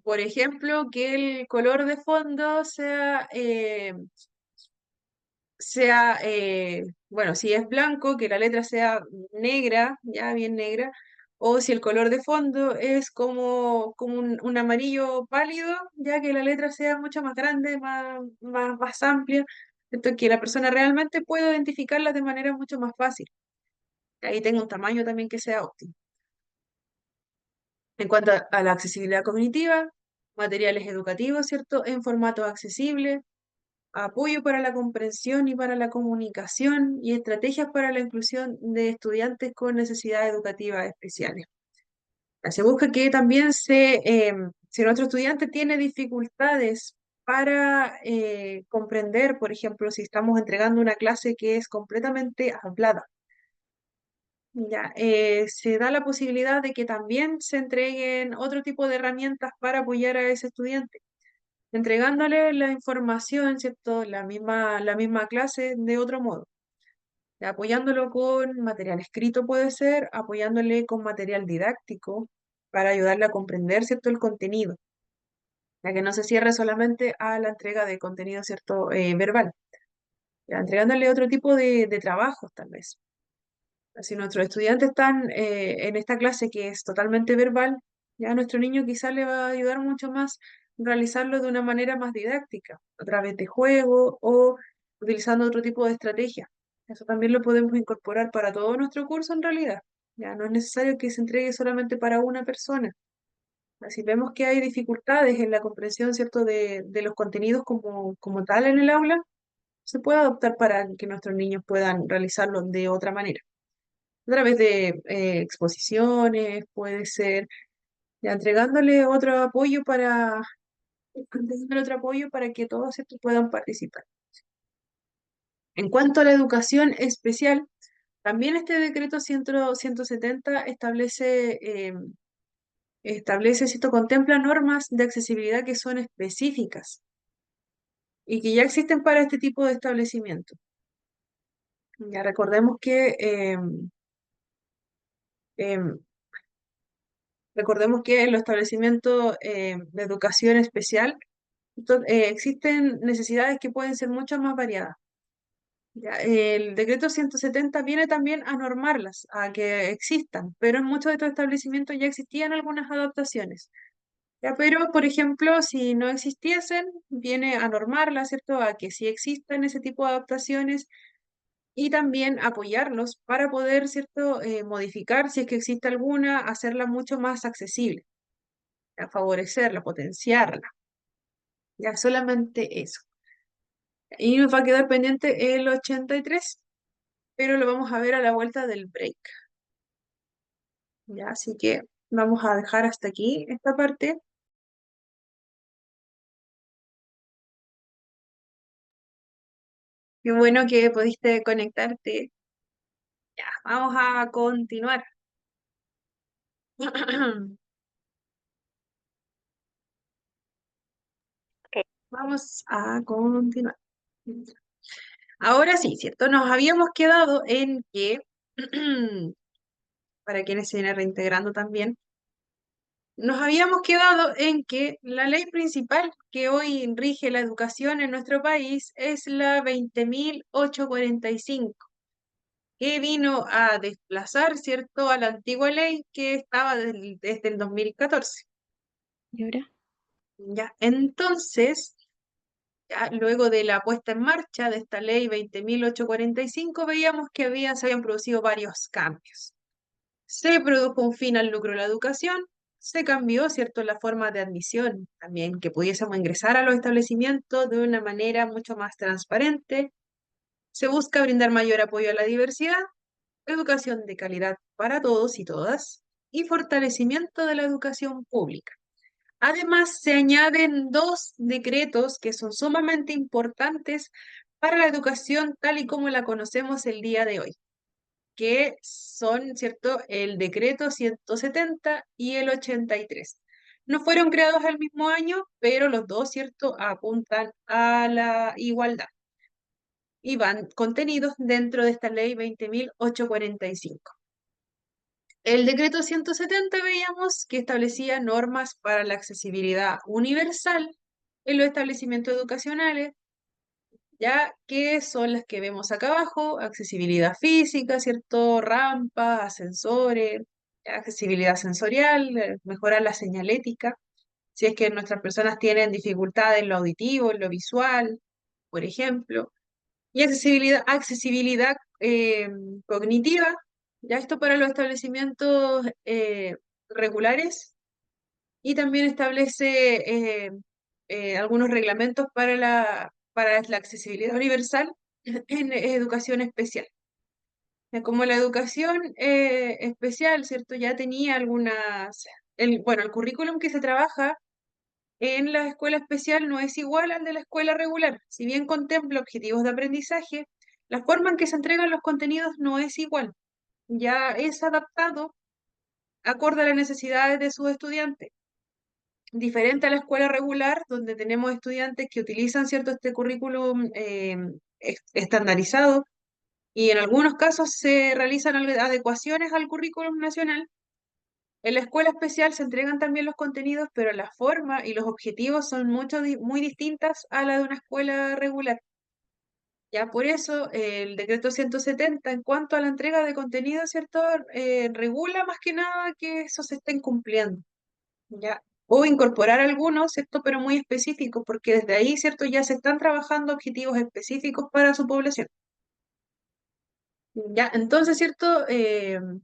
Por ejemplo, que el color de fondo bueno, si es blanco, que la letra sea negra, ya bien negra, o si el color de fondo es como un amarillo pálido, ya que la letra sea mucho más grande, más amplia, entonces que la persona realmente pueda identificarla de manera mucho más fácil. Ahí tengo un tamaño también que sea óptimo. En cuanto a la accesibilidad cognitiva, materiales educativos, ¿cierto? En formato accesible, apoyo para la comprensión y para la comunicación y estrategias para la inclusión de estudiantes con necesidades educativas especiales. Se busca que también si nuestro estudiante tiene dificultades para comprender, por ejemplo, si estamos entregando una clase que es completamente hablada, ya, se da la posibilidad de que también se entreguen otro tipo de herramientas para apoyar a ese estudiante entregándole la información, ¿cierto? La misma clase de otro modo. Apoyándolo con material escrito puede ser, apoyándole con material didáctico para ayudarle a comprender, ¿cierto? El contenido, ya que no se cierre solamente a la entrega de contenido, ¿cierto? Verbal, ya, entregándole otro tipo de trabajos tal vez. Si nuestros estudiantes están en esta clase que es totalmente verbal, ya a nuestro niño quizás le va a ayudar mucho más realizarlo de una manera más didáctica, a través de juego o utilizando otro tipo de estrategia. Eso también lo podemos incorporar para todo nuestro curso en realidad. Ya no es necesario que se entregue solamente para una persona. Si vemos que hay dificultades en la comprensión, ¿cierto?, de los contenidos como tal en el aula, se puede adoptar para que nuestros niños puedan realizarlo de otra manera a través de exposiciones, puede ser ya entregándole otro apoyo para que todos estos puedan participar. En cuanto a la educación especial, también este decreto 170 establece, ¿cierto? Contempla normas de accesibilidad que son específicas y que ya existen para este tipo de establecimiento. Ya em, recordemos que en los establecimientos de educación especial existen necesidades que pueden ser mucho más variadas. Ya, el decreto 170 viene también a normarlas, a que existan, pero en muchos de estos establecimientos ya existían algunas adaptaciones. Ya, pero, por ejemplo, si no existiesen, viene a normarlas, ¿cierto? A que sí existan ese tipo de adaptaciones y también apoyarlos para poder, ¿cierto? Modificar, si es que existe alguna, hacerla mucho más accesible, a favorecerla, potenciarla. Ya solamente eso. Y nos va a quedar pendiente el 83, pero lo vamos a ver a la vuelta del break. Ya, así que vamos a dejar hasta aquí esta parte. Qué bueno que pudiste conectarte. Ya, vamos a continuar. Ok. Vamos a continuar. Ahora sí, ¿cierto? Nos habíamos quedado en que, para quienes se vienen reintegrando también, nos habíamos quedado en que la ley principal que hoy rige la educación en nuestro país es la 20.845, que vino a desplazar, ¿cierto?, a la antigua ley que estaba desde el 2014. ¿Y ahora? Ya, entonces, ya luego de la puesta en marcha de esta ley 20.845, veíamos que se habían producido varios cambios. Se produjo un fin al lucro de la educación, se cambió, ¿cierto?, la forma de admisión también, que pudiésemos ingresar a los establecimientos de una manera mucho más transparente. Se busca brindar mayor apoyo a la diversidad, educación de calidad para todos y todas y fortalecimiento de la educación pública. Además, se añaden dos decretos que son sumamente importantes para la educación tal y como la conocemos el día de hoy, que son, ¿cierto?, el decreto 170 y el 83. No fueron creados al mismo año, pero los dos, ¿cierto?, apuntan a la igualdad y van contenidos dentro de esta ley 20.845. El decreto 170 veíamos que establecía normas para la accesibilidad universal en los establecimientos educacionales, ya que son las que vemos acá abajo: accesibilidad física, ¿cierto? Rampas, ascensores, accesibilidad sensorial, mejorar la señalética, si es que nuestras personas tienen dificultades en lo auditivo, en lo visual, por ejemplo, y accesibilidad cognitiva, ya esto para los establecimientos regulares, y también establece algunos reglamentos para la accesibilidad universal en educación especial. Como la educación especial, ¿cierto? Ya tenía bueno, el currículum que se trabaja en la escuela especial no es igual al de la escuela regular. Si bien contempla objetivos de aprendizaje, la forma en que se entregan los contenidos no es igual. Ya es adaptado acorde a las necesidades de sus estudiantes. Diferente a la escuela regular, donde tenemos estudiantes que utilizan, ¿cierto?, este currículum estandarizado, y en algunos casos se realizan adecuaciones al currículum nacional. En la escuela especial se entregan también los contenidos, pero la forma y los objetivos son muy distintas a la de una escuela regular. Ya por eso el decreto 170, en cuanto a la entrega de contenido, ¿cierto?, regula más que nada que eso se estén cumpliendo, ¿ya? O incorporar algunos, ¿cierto?, pero muy específicos, porque desde ahí, ¿cierto?, ya se están trabajando objetivos específicos para su población. Ya, entonces, ¿cierto? En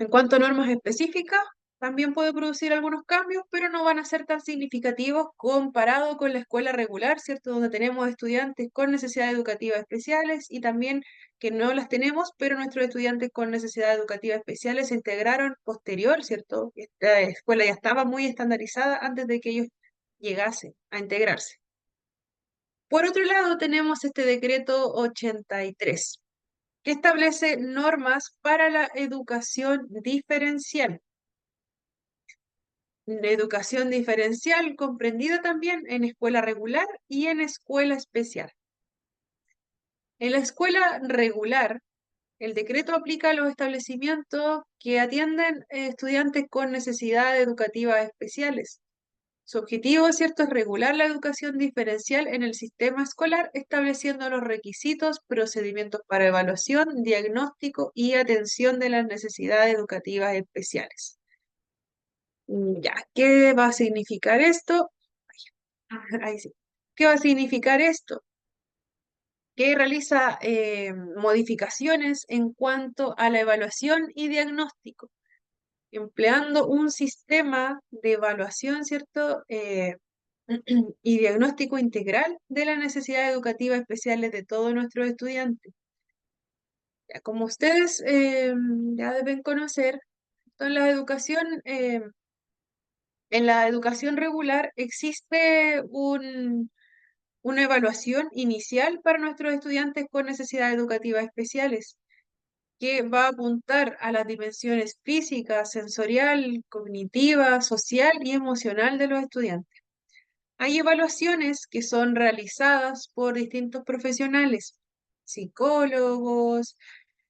cuanto a normas específicas, también puede producir algunos cambios, pero no van a ser tan significativos comparado con la escuela regular, ¿cierto? Donde tenemos estudiantes con necesidades educativas especiales y también que no las tenemos, pero nuestros estudiantes con necesidades educativas especiales se integraron posterior, ¿cierto? Esta escuela ya estaba muy estandarizada antes de que ellos llegasen a integrarse. Por otro lado, tenemos este decreto 83, que establece normas para la educación diferencial. La educación diferencial comprendida también en escuela regular y en escuela especial. En la escuela regular, el decreto aplica a los establecimientos que atienden estudiantes con necesidades educativas especiales. Su objetivo, ¿cierto?, es regular la educación diferencial en el sistema escolar, estableciendo los requisitos, procedimientos para evaluación, diagnóstico y atención de las necesidades educativas especiales. Ya, ¿qué va a significar esto? Ahí sí. ¿Qué va a significar esto? Que realiza modificaciones en cuanto a la evaluación y diagnóstico, empleando un sistema de evaluación, ¿cierto? Y diagnóstico integral de las necesidades educativas especiales de todos nuestros estudiantes. Ya, como ustedes ya deben conocer, en en la educación regular existe una evaluación inicial para nuestros estudiantes con necesidades educativas especiales, que va a apuntar a las dimensiones física, sensorial, cognitiva, social y emocional de los estudiantes. Hay evaluaciones que son realizadas por distintos profesionales: psicólogos,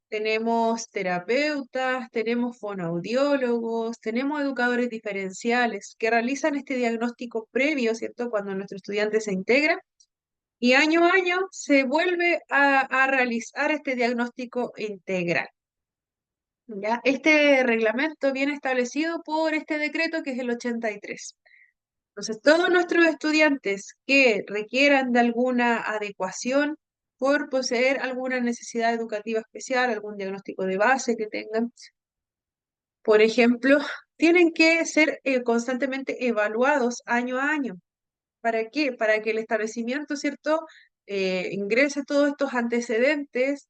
tenemos terapeutas, tenemos fonoaudiólogos, tenemos educadores diferenciales que realizan este diagnóstico previo, ¿cierto?, cuando nuestro estudiante se integra, y año a año se vuelve a realizar este diagnóstico integral. ¿Ya? Este reglamento viene establecido por este decreto, que es el 83. Entonces, todos nuestros estudiantes que requieran de alguna adecuación por poseer alguna necesidad educativa especial, algún diagnóstico de base que tengan, por ejemplo, tienen que ser constantemente evaluados año a año. ¿Para qué? Para que el establecimiento, ¿cierto?, ingrese todos estos antecedentes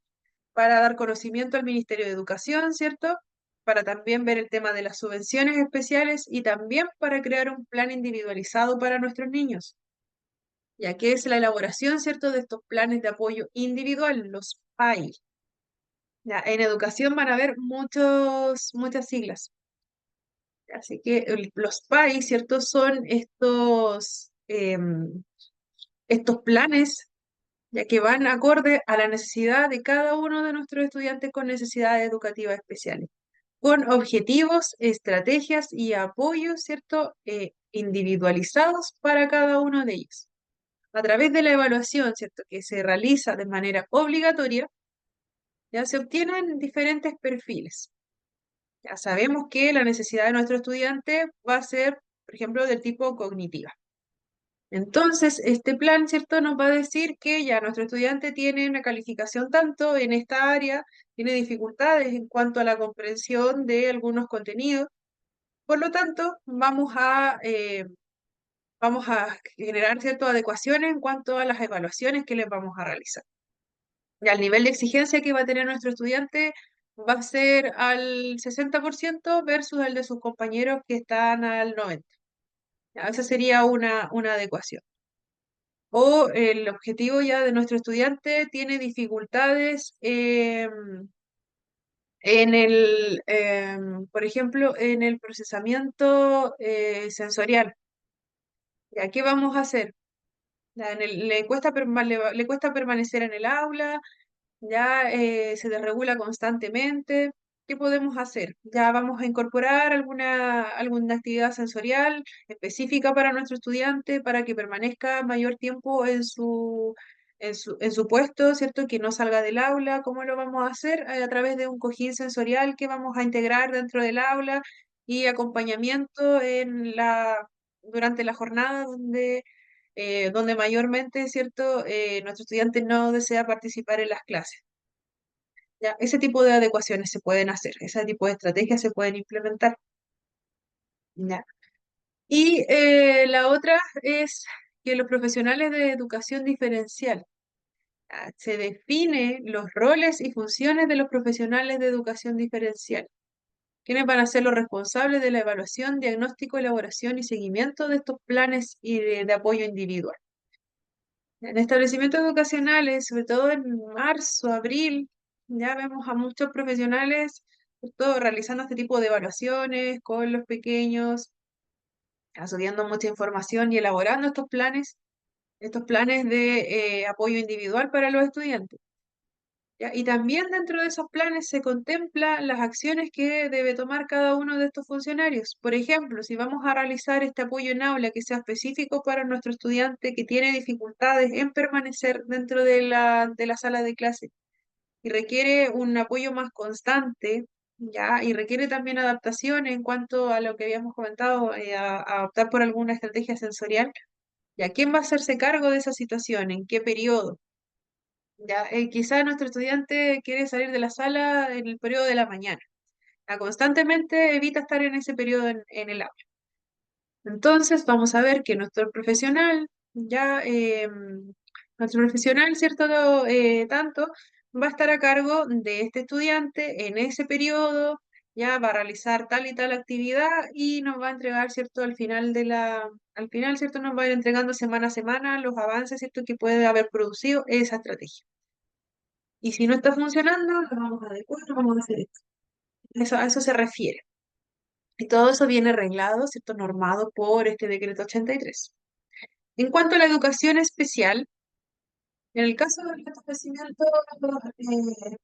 para dar conocimiento al Ministerio de Educación, ¿cierto? Para también ver el tema de las subvenciones especiales y también para crear un plan individualizado para nuestros niños. ya que es la elaboración, ¿cierto?, de estos planes de apoyo individual, los PAI. Ya, en educación van a haber muchas siglas. Así que los PAI, ¿cierto? Son estos planes ya que van acorde a la necesidad de cada uno de nuestros estudiantes con necesidades educativas especiales, con objetivos, estrategias y apoyos, ¿cierto? Individualizados para cada uno de ellos. A través de la evaluación, ¿cierto? Que se realiza de manera obligatoria, ya se obtienen diferentes perfiles. Ya sabemos que la necesidad de nuestro estudiante va a ser, por ejemplo, del tipo cognitiva. Entonces, este plan, ¿cierto? Nos va a decir que ya nuestro estudiante tiene una calificación tanto en esta área, tiene dificultades en cuanto a la comprensión de algunos contenidos. Por lo tanto, vamos a generar ciertas adecuaciones en cuanto a las evaluaciones que les vamos a realizar. Y el nivel de exigencia que va a tener nuestro estudiante va a ser al 60% versus el de sus compañeros que están al 90%. Ya, esa sería una adecuación. O el objetivo ya de nuestro estudiante tiene dificultades por ejemplo, en el procesamiento sensorial. ¿Ya qué vamos a hacer? Ya le cuesta permanecer en el aula, ya se desregula constantemente. ¿Qué podemos hacer? Ya vamos a incorporar alguna actividad sensorial específica para nuestro estudiante para que permanezca mayor tiempo en su puesto, ¿cierto? Que no salga del aula. ¿Cómo lo vamos a hacer? A través de un cojín sensorial que vamos a integrar dentro del aula y acompañamiento durante la jornada donde mayormente, ¿cierto? Nuestro estudiante no desea participar en las clases. ¿Ya? Ese tipo de adecuaciones se pueden hacer, ese tipo de estrategias se pueden implementar. ¿Ya? Y la otra es que los profesionales de educación diferencial, ¿ya? Se define los roles y funciones de los profesionales de educación diferencial. ¿Quiénes van a ser los responsables de la evaluación, diagnóstico, elaboración y seguimiento de estos planes y de apoyo individual? En establecimientos educacionales, sobre todo en marzo, abril, ya vemos a muchos profesionales justo realizando este tipo de evaluaciones con los pequeños, subiendo mucha información y elaborando estos planes de apoyo individual para los estudiantes. ¿Ya? Y también dentro de esos planes se contempla las acciones que debe tomar cada uno de estos funcionarios. Por ejemplo, si vamos a realizar este apoyo en aula que sea específico para nuestro estudiante que tiene dificultades en permanecer dentro de la sala de clase y requiere un apoyo más constante, ¿ya? Y requiere también adaptación en cuanto a lo que habíamos comentado, a optar por alguna estrategia sensorial. ¿Ya? ¿Quién va a hacerse cargo de esa situación? ¿En qué periodo? Ya, quizá nuestro estudiante quiere salir de la sala en el periodo de la mañana. Constantemente evita estar en ese periodo en el aula. Entonces, vamos a ver que nuestro profesional, ¿cierto? Tanto, va a estar a cargo de este estudiante en ese periodo, ya va a realizar tal y tal actividad y nos va a entregar, ¿cierto? Al final, ¿cierto? Nos va a ir entregando semana a semana los avances, ¿cierto? Que puede haber producido esa estrategia. Y si no está funcionando, lo vamos a adecuar, vamos a hacer esto. A eso se refiere. Y todo eso viene arreglado, ¿cierto? Normado por este decreto 83. En cuanto a la educación especial, en el caso de los establecimientos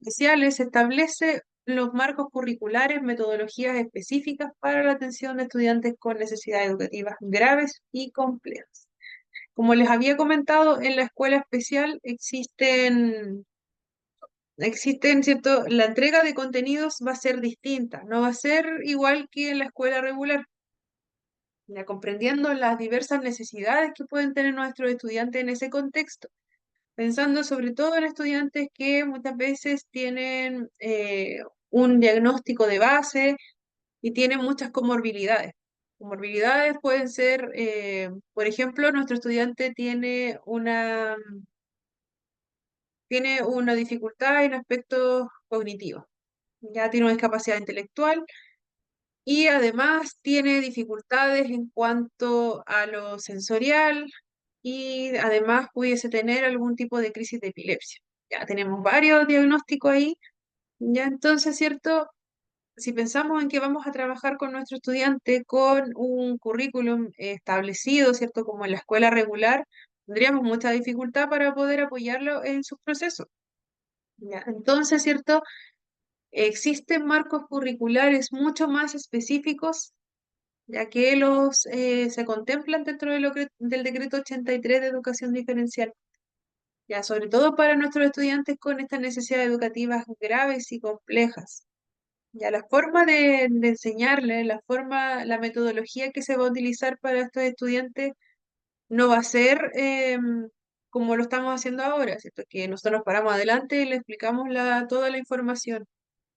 especiales, se establece los marcos curriculares, metodologías específicas para la atención de estudiantes con necesidades educativas graves y complejas. Como les había comentado, en la escuela especial ¿cierto? La entrega de contenidos va a ser distinta, no va a ser igual que en la escuela regular, ya comprendiendo las diversas necesidades que pueden tener nuestros estudiantes en ese contexto, pensando sobre todo en estudiantes que muchas veces tienen un diagnóstico de base y tienen muchas comorbilidades. Comorbilidades pueden ser, por ejemplo, nuestro estudiante tiene una dificultad en aspectos cognitivos, ya tiene una discapacidad intelectual y además tiene dificultades en cuanto a lo sensorial, y además pudiese tener algún tipo de crisis de epilepsia. Ya tenemos varios diagnósticos ahí, ya entonces, ¿cierto? Si pensamos en que vamos a trabajar con nuestro estudiante con un currículum establecido, ¿cierto? Como en la escuela regular, tendríamos mucha dificultad para poder apoyarlo en sus procesos. ¿Ya? Entonces, ¿cierto? Existen marcos curriculares mucho más específicos, ya que los se contemplan dentro de del decreto 83 de educación diferencial, ya sobre todo para nuestros estudiantes con estas necesidades educativas graves y complejas. Ya la forma de enseñarle, la metodología que se va a utilizar para estos estudiantes no va a ser como lo estamos haciendo ahora, ¿cierto? Que nosotros nos paramos adelante y le explicamos toda la información.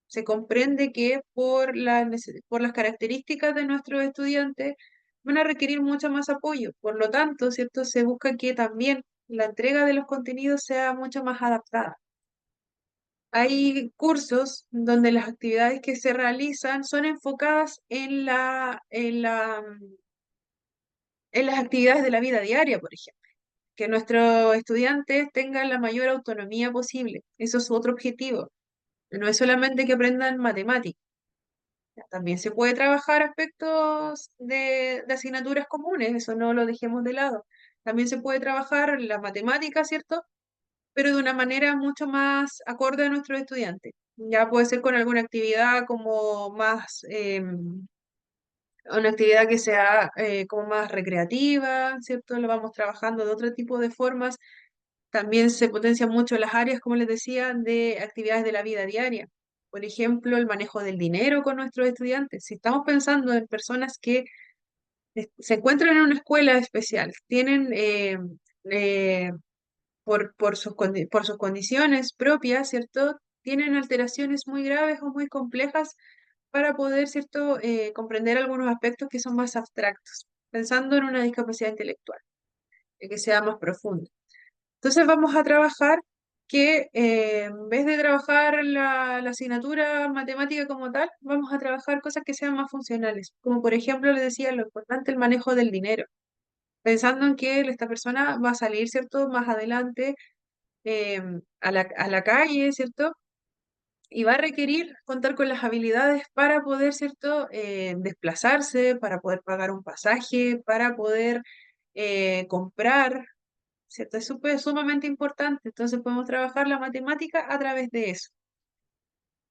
Se comprende que por las características de nuestros estudiantes van a requerir mucho más apoyo. Por lo tanto, ¿cierto? Se busca que también la entrega de los contenidos sea mucho más adaptada. Hay cursos donde las actividades que se realizan son enfocadas en las actividades de la vida diaria, por ejemplo. Que nuestros estudiantes tengan la mayor autonomía posible. Eso es su otro objetivo. No es solamente que aprendan matemáticas. También se puede trabajar aspectos de asignaturas comunes, eso no lo dejemos de lado. También se puede trabajar la matemática, ¿cierto? Pero de una manera mucho más acorde a nuestros estudiantes. Ya puede ser con alguna actividad como más, una actividad que sea como más recreativa, ¿cierto? Lo vamos trabajando de otro tipo de formas. También se potencian mucho las áreas, como les decía, de actividades de la vida diaria. Por ejemplo, el manejo del dinero con nuestros estudiantes. Si estamos pensando en personas que se encuentran en una escuela especial, tienen eh, por sus condiciones propias, ¿cierto? Tienen alteraciones muy graves o muy complejas para poder, ¿cierto? Comprender algunos aspectos que son más abstractos, pensando en una discapacidad intelectual, que sea más profunda. Entonces vamos a trabajar que en vez de trabajar la asignatura matemática como tal, vamos a trabajar cosas que sean más funcionales, como por ejemplo, les decía, lo importante, el manejo del dinero, pensando en que esta persona va a salir, ¿cierto?, más adelante a la calle, ¿cierto? Y va a requerir contar con las habilidades para poder, ¿cierto?, desplazarse, para poder pagar un pasaje, para poder comprar, ¿cierto? Es sumamente importante, entonces podemos trabajar la matemática a través de eso.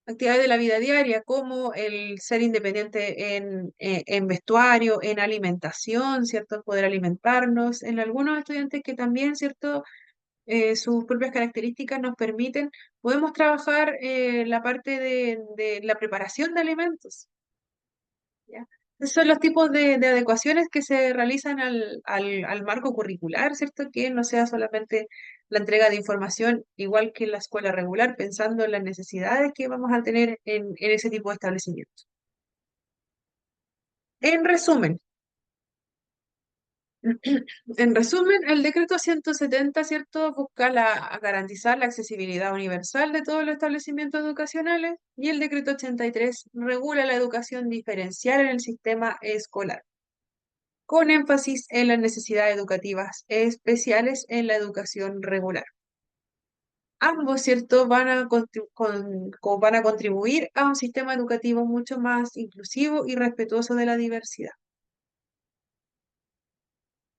Actividades de la vida diaria, como el ser independiente en vestuario, en alimentación, ¿cierto? Poder alimentarnos. En algunos estudiantes que también, ¿cierto? Sus propias características nos permiten, podemos trabajar la parte de la preparación de alimentos, ¿ya? Esos son los tipos de adecuaciones que se realizan al marco curricular, ¿cierto? Que no sea solamente la entrega de información igual que en la escuela regular, pensando en las necesidades que vamos a tener en ese tipo de establecimientos. En resumen, En resumen, el decreto 170, ¿cierto?, busca garantizar la accesibilidad universal de todos los establecimientos educacionales y el decreto 83 regula la educación diferencial en el sistema escolar, con énfasis en las necesidades educativas especiales en la educación regular. Ambos, ¿cierto?, van a contribuir a un sistema educativo mucho más inclusivo y respetuoso de la diversidad.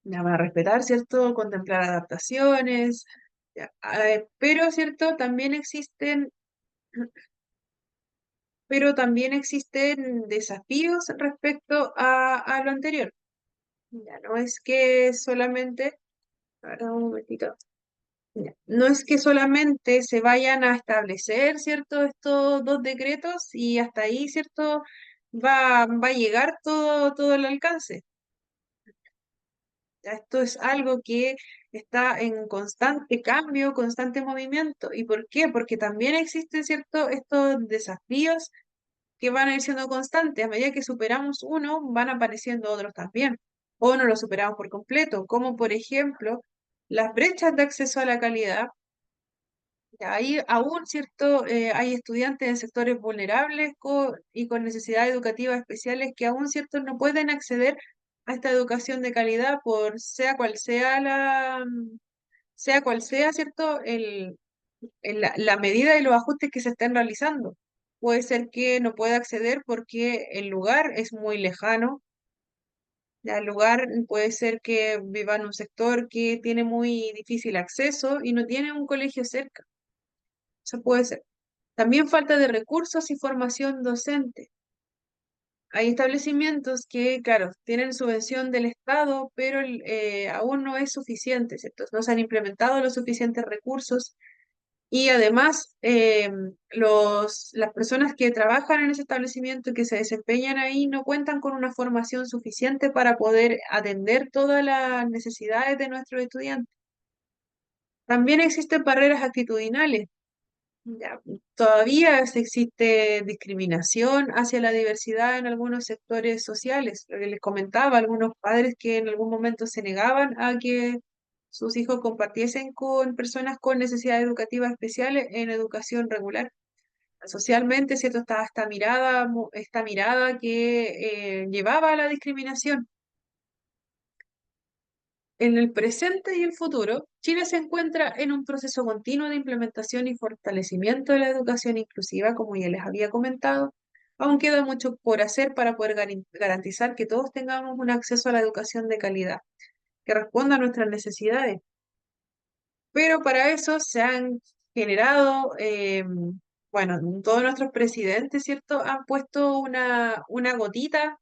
Ya van a respetar, ¿cierto? Contemplar adaptaciones, ya, pero, ¿cierto? También existen desafíos respecto a lo anterior. Ya no es que solamente, ahora un momentito, ya, no es que solamente se vayan a establecer, ¿cierto? Estos dos decretos y hasta ahí, ¿cierto? Va a llegar todo el alcance. Ya, esto es algo que está en constante cambio, constante movimiento. ¿Y por qué? Porque también existen estos desafíos que van a ir siendo constantes. A medida que superamos uno, van apareciendo otros también. O no los superamos por completo, como por ejemplo las brechas de acceso a la calidad. Ya, ahí aún, hay estudiantes en sectores vulnerables y con necesidades educativas especiales que aún, ¿cierto?, no pueden acceder a esta educación de calidad por sea cual sea, ¿cierto? La medida y los ajustes que se estén realizando. Puede ser que no pueda acceder porque el lugar es muy lejano. Ya el lugar puede ser que viva en un sector que tiene muy difícil acceso y no tiene un colegio cerca. Eso puede ser. También falta de recursos y formación docente. Hay establecimientos que, claro, tienen subvención del Estado, pero aún no es suficiente, ¿cierto? No se han implementado los suficientes recursos y además las personas que trabajan en ese establecimiento, que se desempeñan ahí, no cuentan con una formación suficiente para poder atender todas las necesidades de nuestros estudiantes. También existen barreras actitudinales. Ya, todavía existe discriminación hacia la diversidad en algunos sectores sociales. Lo que les comentaba, algunos padres que en algún momento se negaban a que sus hijos compartiesen con personas con necesidades educativas especiales en educación regular. Socialmente, ¿cierto? Estaba esta mirada que llevaba a la discriminación. En el presente y el futuro, Chile se encuentra en un proceso continuo de implementación y fortalecimiento de la educación inclusiva, como ya les había comentado. Aún queda mucho por hacer para poder garantizar que todos tengamos un acceso a la educación de calidad, que responda a nuestras necesidades. Pero para eso se han generado, bueno, todos nuestros presidentes, ¿cierto?, han puesto una gotita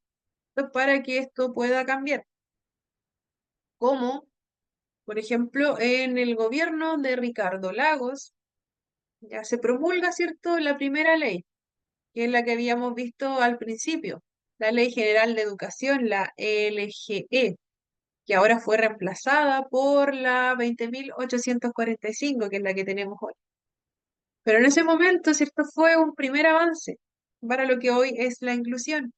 para que esto pueda cambiar. Como por ejemplo, en el gobierno de Ricardo Lagos ya se promulga, ¿cierto?, la primera ley, que es la que habíamos visto al principio, la Ley General de Educación, la LGE, que ahora fue reemplazada por la 20.845, que es la que tenemos hoy. Pero en ese momento, ¿cierto?, fue un primer avance para lo que hoy es la inclusión.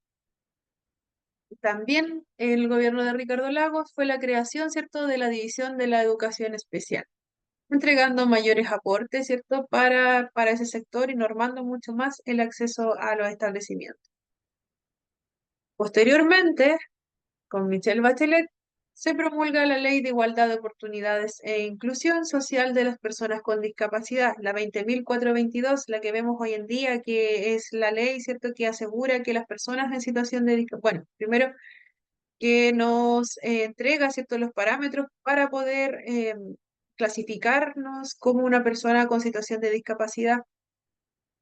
También el gobierno de Ricardo Lagos fue la creación, ¿cierto?, de la División de la Educación Especial, entregando mayores aportes, ¿cierto?, para ese sector y normando mucho más el acceso a los establecimientos. Posteriormente, con Michelle Bachelet, se promulga la Ley de Igualdad de Oportunidades e Inclusión Social de las Personas con Discapacidad, la 20.422, la que vemos hoy en día, que es la ley, ¿cierto?, que asegura que las personas en situación de discapacidad, bueno, primero que nos entrega, ¿cierto?, los parámetros para poder clasificarnos como una persona con situación de discapacidad.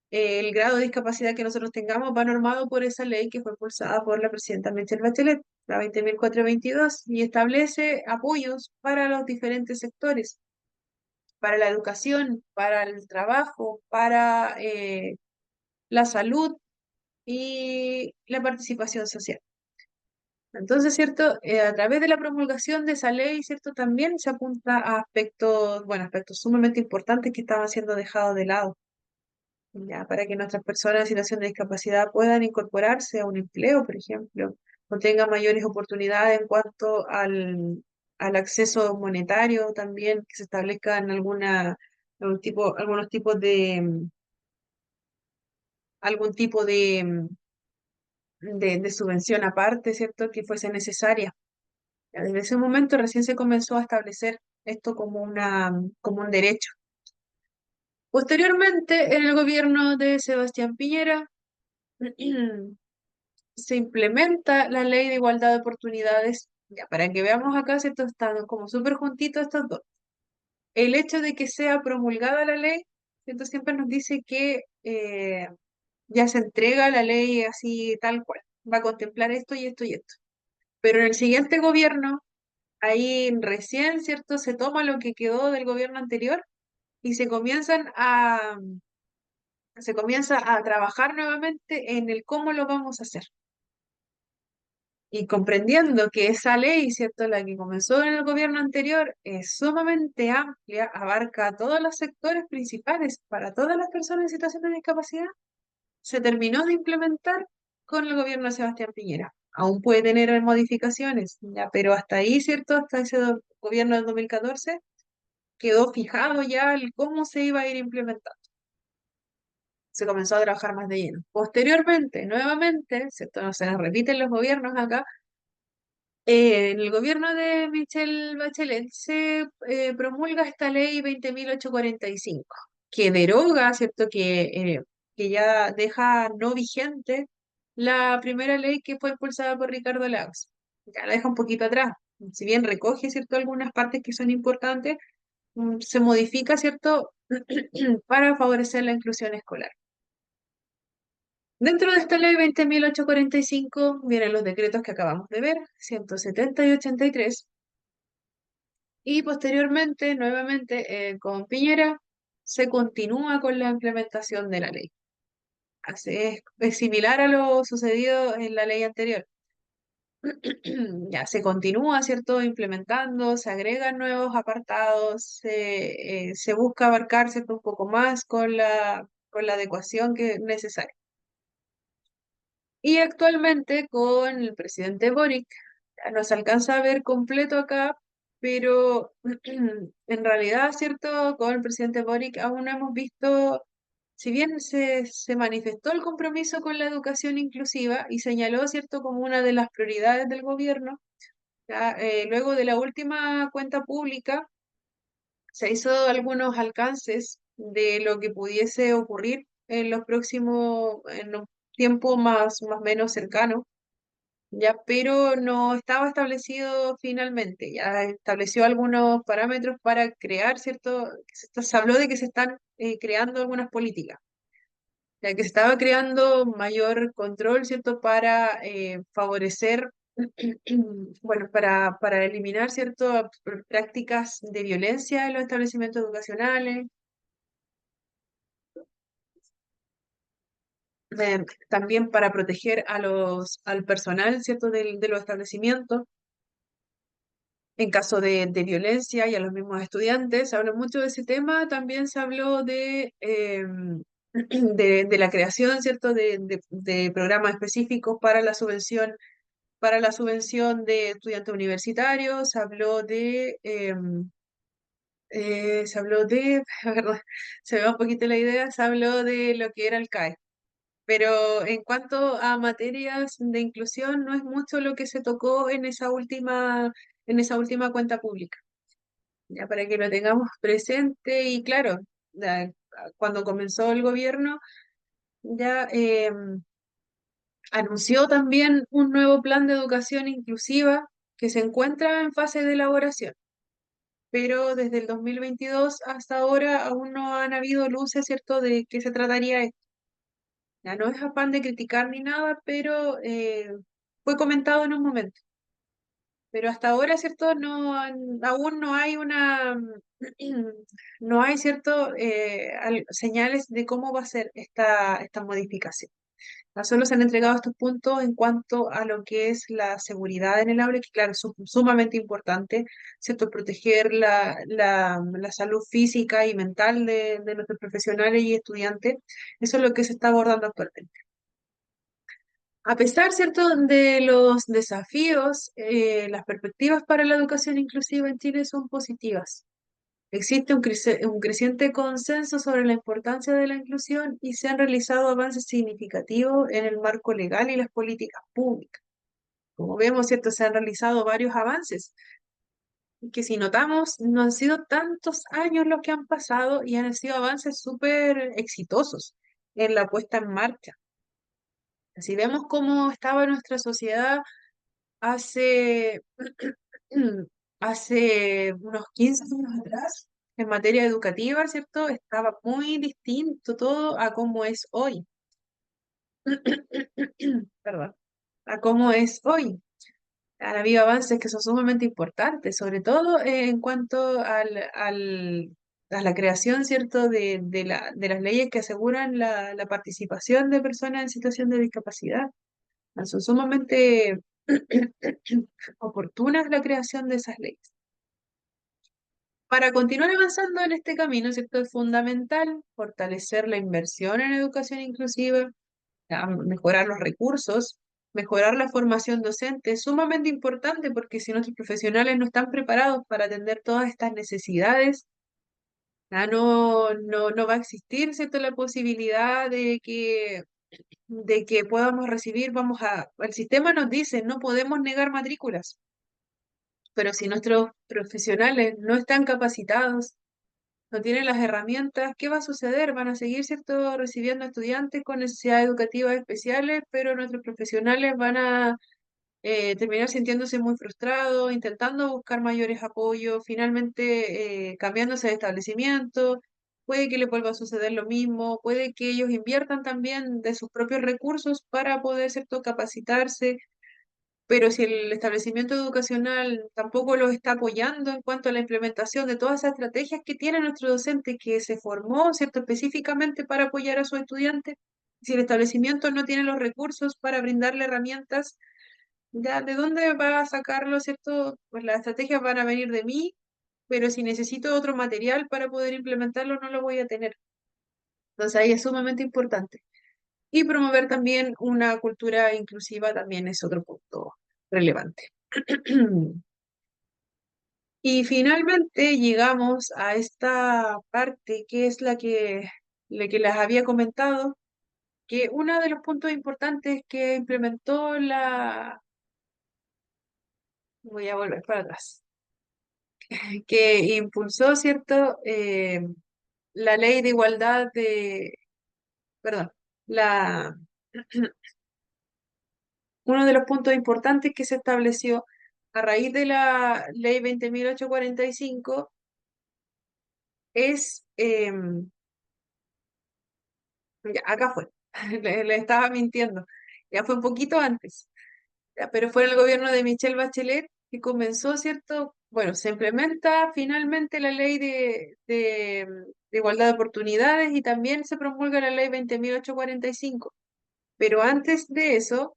El grado de discapacidad que nosotros tengamos va normado por esa ley que fue impulsada por la presidenta Michelle Bachelet, la 20.422, y establece apoyos para los diferentes sectores, para la educación, para el trabajo, para la salud y la participación social. Entonces, ¿cierto? A través de la promulgación de esa ley, ¿cierto? También se apunta a aspectos, bueno, aspectos sumamente importantes que estaban siendo dejados de lado, ya, para que nuestras personas en situación de discapacidad puedan incorporarse a un empleo, por ejemplo, o tengan mayores oportunidades en cuanto al acceso monetario también, que se establezcan algunos tipos algún tipo de subvención aparte, ¿cierto? Que fuese necesaria. Desde ese momento recién se comenzó a establecer esto como un derecho. Posteriormente, en el gobierno de Sebastián Piñera, se implementa la Ley de Igualdad de Oportunidades. Ya, para que veamos acá, ¿cierto? Están como súper juntitos estos dos. El hecho de que sea promulgada la ley, ¿cierto? Siempre nos dice que ya se entrega la ley así tal cual. Va a contemplar esto y esto y esto. Pero en el siguiente gobierno, ahí recién, ¿cierto? Se toma lo que quedó del gobierno anterior y se comienza a trabajar nuevamente en el cómo lo vamos a hacer. Y comprendiendo que esa ley, ¿cierto? La que comenzó en el gobierno anterior es sumamente amplia, abarca todos los sectores principales para todas las personas en situación de discapacidad, se terminó de implementar con el gobierno de Sebastián Piñera. Aún puede tener modificaciones, ya, pero hasta ahí, ¿cierto? Hasta ese gobierno del 2014 quedó fijado ya el cómo se iba a ir implementando. Se comenzó a trabajar más de lleno. Posteriormente, nuevamente, ¿cierto? No se nos repiten los gobiernos acá, En el gobierno de Michelle Bachelet se promulga esta ley 20.845, que deroga, ¿cierto? Que ya deja no vigente la primera ley que fue impulsada por Ricardo Lagos. Ya la deja un poquito atrás. Si bien recoge, ¿cierto? Algunas partes que son importantes, se modifica, ¿cierto? Para favorecer la inclusión escolar. Dentro de esta ley 20.845 vienen los decretos que acabamos de ver, 170 y 83, y posteriormente, nuevamente, con Piñera, se continúa con la implementación de la ley. Es similar a lo sucedido en la ley anterior. Ya se continúa, ¿cierto? Implementando, se agregan nuevos apartados, se busca abarcar, ¿cierto? Un poco más con la adecuación que es necesaria. Y actualmente con el presidente Boric, ya no se alcanza a ver completo acá, pero en realidad, ¿cierto? Con el presidente Boric aún no hemos visto, si bien se manifestó el compromiso con la educación inclusiva y señaló, ¿cierto?, como una de las prioridades del gobierno, ya, luego de la última cuenta pública se hizo algunos alcances de lo que pudiese ocurrir en los próximos, en un tiempo más o menos cercano, ya, pero no estaba establecido finalmente. Ya estableció algunos parámetros para crear, ¿cierto? Se habló de que se están creando algunas políticas, ya que se estaba creando mayor control, ¿cierto? Para favorecer, bueno, para eliminar, ¿cierto? Prácticas de violencia en los establecimientos educacionales. También para proteger al personal, ¿cierto? De los establecimientos en caso de violencia y a los mismos estudiantes. Se habló mucho de ese tema. También se habló de la creación, ¿cierto? De programas específicos para la subvención de estudiantes universitarios. Se habló de, la verdad, se me va un poquito la idea, se habló de lo que era el CAE. Pero en cuanto a materias de inclusión, no es mucho lo que se tocó en esa última cuenta pública, ya para que lo tengamos presente. Y claro, cuando comenzó el gobierno, ya anunció también un nuevo plan de educación inclusiva que se encuentra en fase de elaboración, pero desde el 2022 hasta ahora aún no han habido luces, ¿cierto?, de qué se trataría esto. Ya no es afán de criticar ni nada, pero fue comentado en un momento. Pero hasta ahora, ¿cierto? Aún no hay no hay, ¿cierto? Señales de cómo va a ser esta modificación. Solo se han entregado estos puntos en cuanto a lo que es la seguridad en el aula, que claro, es sumamente importante, ¿cierto? Proteger la salud física y mental de nuestros profesionales y estudiantes. Eso es lo que se está abordando actualmente. A pesar, ¿cierto?, de los desafíos, las perspectivas para la educación inclusiva en Chile son positivas. Existe un creciente consenso sobre la importancia de la inclusión y se han realizado avances significativos en el marco legal y las políticas públicas. Como vemos, ¿cierto?, se han realizado varios avances, que si notamos, no han sido tantos años los que han pasado y han sido avances súper exitosos en la puesta en marcha. Si vemos cómo estaba nuestra sociedad hace, hace unos 15 años atrás, en materia educativa, ¿cierto? Estaba muy distinto todo a cómo es hoy. Perdón. A cómo es hoy. Han habido avances que son sumamente importantes, sobre todo en cuanto a la creación, ¿cierto?, de las leyes que aseguran la participación de personas en situación de discapacidad. Son sumamente oportunas la creación de esas leyes. Para continuar avanzando en este camino, ¿cierto? Es fundamental fortalecer la inversión en educación inclusiva, mejorar los recursos, mejorar la formación docente. Es sumamente importante porque si nuestros profesionales no están preparados para atender todas estas necesidades, no va a existir, ¿cierto?, la posibilidad de que podamos recibir, el sistema nos dice, no podemos negar matrículas. Pero si nuestros profesionales no están capacitados, no tienen las herramientas, ¿qué va a suceder? Van a seguir, ¿cierto?, recibiendo estudiantes con necesidades educativas especiales, pero nuestros profesionales van a terminar sintiéndose muy frustrados, intentando buscar mayores apoyos, finalmente cambiándose de establecimiento. Puede que les vuelva a suceder lo mismo, puede que ellos inviertan también de sus propios recursos para poder, ¿cierto?, capacitarse, pero si el establecimiento educacional tampoco los está apoyando en cuanto a la implementación de todas esas estrategias que tiene nuestro docente que se formó, ¿cierto?, específicamente para apoyar a sus estudiantes, si el establecimiento no tiene los recursos para brindarle herramientas, ya, ¿de dónde va a sacarlo, cierto? Pues las estrategias van a venir de mí, pero si necesito otro material para poder implementarlo, no lo voy a tener. Entonces ahí es sumamente importante. Y promover también una cultura inclusiva también es otro punto relevante. Y finalmente llegamos a esta parte que es la que les había comentado, que uno de los puntos importantes que implementó voy a volver para atrás, que impulsó, ¿cierto? La ley de igualdad perdón, la, uno de los puntos importantes que se estableció a raíz de la ley 20.845 es, ya, acá fue, le estaba mintiendo, ya fue un poquito antes, ya, pero fue en el gobierno de Michelle Bachelet que comenzó, ¿cierto? Bueno, se implementa finalmente la ley de igualdad de oportunidades y también se promulga la ley 20.845. Pero antes de eso,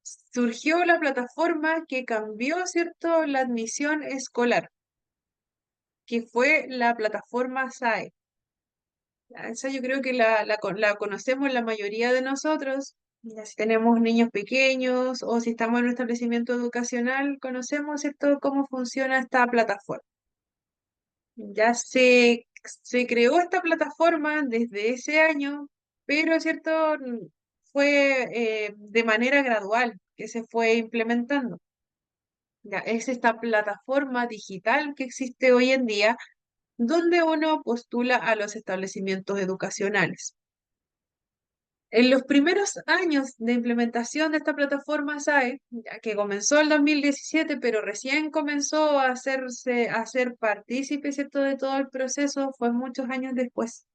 surgió la plataforma que cambió, ¿cierto?, la admisión escolar, que fue la plataforma SAE. Ya, esa yo creo que la conocemos la mayoría de nosotros, ya si tenemos niños pequeños o si estamos en un establecimiento educacional, conocemos, ¿cierto?, cómo funciona esta plataforma. Ya se creó esta plataforma desde ese año, pero, ¿cierto?, fue de manera gradual que se fue implementando. Ya, es esta plataforma digital que existe hoy en día donde uno postula a los establecimientos educacionales. En los primeros años de implementación de esta plataforma SAE, ya que comenzó el 2017, pero recién comenzó a ser partícipe, ¿cierto?, de todo el proceso, fue muchos años después.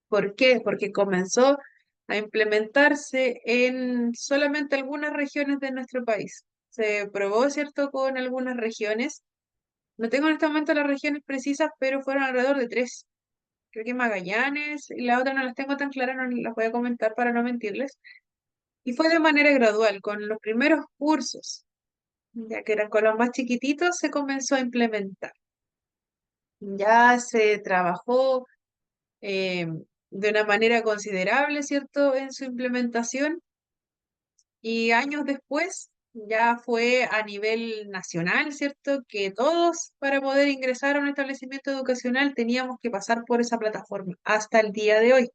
¿Por qué? Porque comenzó a implementarse en solamente algunas regiones de nuestro país. Se probó, ¿cierto?, con algunas regiones. No tengo en este momento las regiones precisas, pero fueron alrededor de tres. Creo que Magallanes, y la otra no las tengo tan claras, no las voy a comentar para no mentirles. Y fue de manera gradual, con los primeros cursos, ya que eran con los más chiquititos, se comenzó a implementar. Ya se trabajó eh, de una manera considerable, ¿cierto?, en su implementación, y años después ya fue a nivel nacional, ¿cierto?, que todos para poder ingresar a un establecimiento educacional teníamos que pasar por esa plataforma hasta el día de hoy.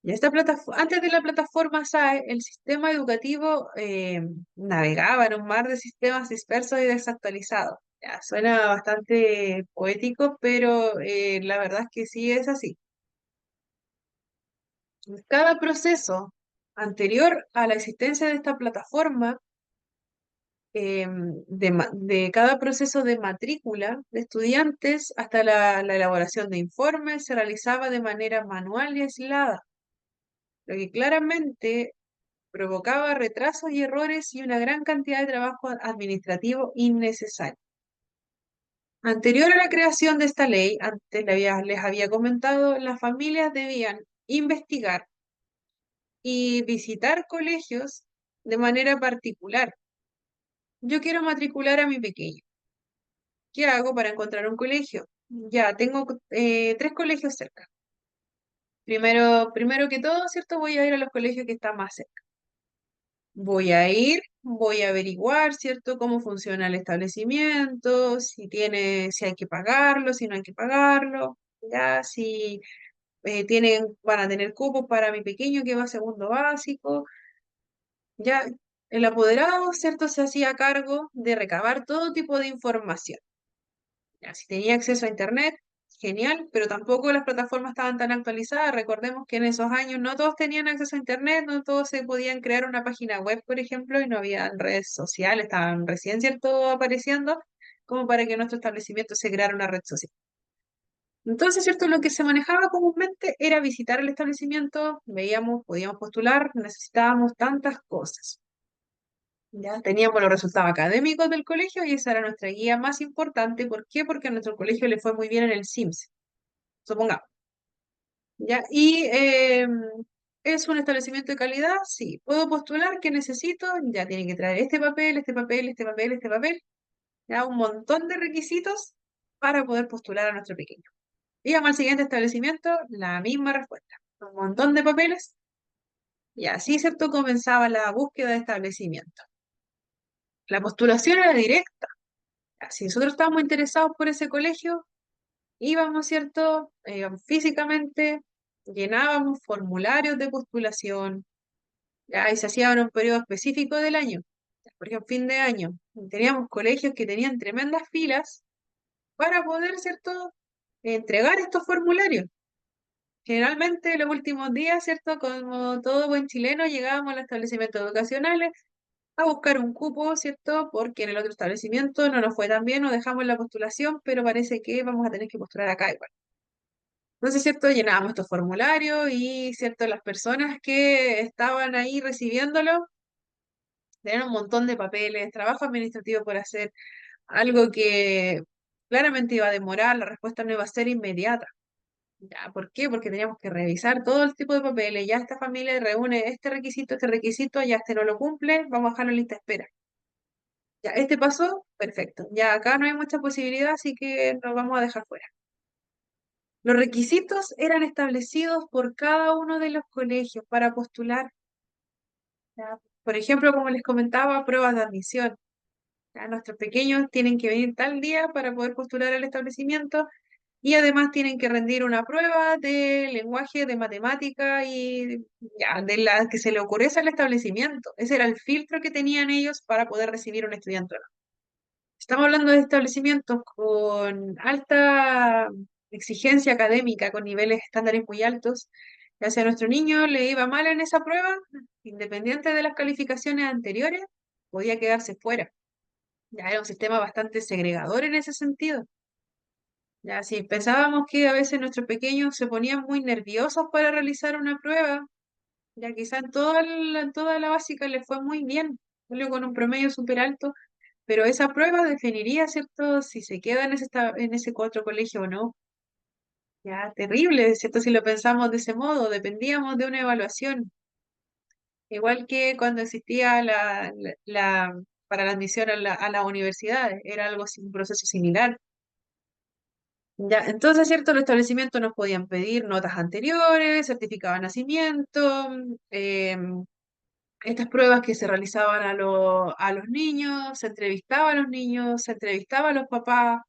Y esta antes de la plataforma SAE, el sistema educativo navegaba en un mar de sistemas dispersos y desactualizados. Ya, suena bastante poético, pero la verdad es que sí es así. Cada proceso anterior a la existencia de esta plataforma, de cada proceso de matrícula de estudiantes hasta la elaboración de informes, se realizaba de manera manual y aislada, lo que claramente provocaba retrasos y errores y una gran cantidad de trabajo administrativo innecesario. Anterior a la creación de esta ley, antes les había comentado, las familias debían investigar y visitar colegios de manera particular. Yo quiero matricular a mi pequeño. ¿Qué hago para encontrar un colegio? Ya, tengo tres colegios cerca. Primero que todo, ¿cierto? Voy a ir a los colegios que están más cerca. Voy a ir, voy a averiguar, ¿cierto?, cómo funciona el establecimiento, si hay que pagarlo, si no hay que pagarlo, ya, si van a tener cupos para mi pequeño que va a segundo básico, ya. El apoderado, ¿cierto?, se hacía cargo de recabar todo tipo de información. Ya, si tenía acceso a Internet, genial, pero tampoco las plataformas estaban tan actualizadas. Recordemos que en esos años no todos tenían acceso a Internet, no todos se podían crear una página web, por ejemplo, y no había redes sociales, estaban recién, ¿cierto?, apareciendo, como para que nuestro establecimiento se creara una red social. Entonces, ¿cierto? Lo que se manejaba comúnmente era visitar el establecimiento, veíamos, podíamos postular, necesitábamos tantas cosas. Ya teníamos los resultados académicos del colegio y esa era nuestra guía más importante. ¿Por qué? Porque a nuestro colegio le fue muy bien en el SIMS, supongamos. ¿Ya? Y ¿es un establecimiento de calidad? Sí. ¿Puedo postular? ¿Qué necesito? Ya tienen que traer este papel, este papel, este papel, este papel. Ya un montón de requisitos para poder postular a nuestro pequeño. Íbamos al siguiente establecimiento, la misma respuesta. Un montón de papeles. Y así, ¿cierto? Comenzaba la búsqueda de establecimiento. La postulación era directa. Si nosotros estábamos interesados por ese colegio, íbamos, ¿cierto? Físicamente, llenábamos formularios de postulación, ya, y se hacía en un periodo específico del año, por ejemplo, fin de año. Teníamos colegios que tenían tremendas filas para poder, ¿cierto?, entregar estos formularios. Generalmente los últimos días, ¿cierto? Como todo buen chileno, llegábamos a los establecimientos educacionales a buscar un cupo, ¿cierto? Porque en el otro establecimiento no nos fue tan bien, nos dejamos la postulación, pero parece que vamos a tener que postular acá igual. Entonces, ¿cierto? Llenábamos estos formularios y, ¿cierto? Las personas que estaban ahí recibiéndolo tenían un montón de papeles, trabajo administrativo por hacer, algo que claramente iba a demorar, la respuesta no iba a ser inmediata. Ya, ¿por qué? Porque teníamos que revisar todo el tipo de papeles. Ya esta familia reúne este requisito, ya este no lo cumple, vamos a dejarlo en lista de espera. Ya, este pasó, perfecto. Ya acá no hay mucha posibilidad, así que nos vamos a dejar fuera. Los requisitos eran establecidos por cada uno de los colegios para postular. ¿Ya? Por ejemplo, como les comentaba, pruebas de admisión. Ya, nuestros pequeños tienen que venir tal día para poder postular al establecimiento y además tienen que rendir una prueba de lenguaje, de matemática y ya, de la que se le ocurriese al establecimiento. Ese era el filtro que tenían ellos para poder recibir un estudiante. Estamos hablando de establecimientos con alta exigencia académica, con niveles estándares muy altos. Ya si a nuestro niño le iba mal en esa prueba, independiente de las calificaciones anteriores, podía quedarse fuera. Ya era un sistema bastante segregador en ese sentido. Ya si pensábamos que a veces nuestros pequeños se ponían muy nerviosos para realizar una prueba, ya quizá en toda la básica les fue muy bien, salió con un promedio súper alto, pero esa prueba definiría, ¿cierto?, si se queda en ese otro colegio o no. Ya, terrible, ¿cierto? Si lo pensamos de ese modo, dependíamos de una evaluación. Igual que cuando existía para la admisión a las universidades, era algo así, un proceso similar. Ya, entonces, ¿cierto? Los establecimientos nos podían pedir notas anteriores, certificado de nacimiento, estas pruebas que se realizaban a los niños, se entrevistaba a los niños, se entrevistaba a los papás,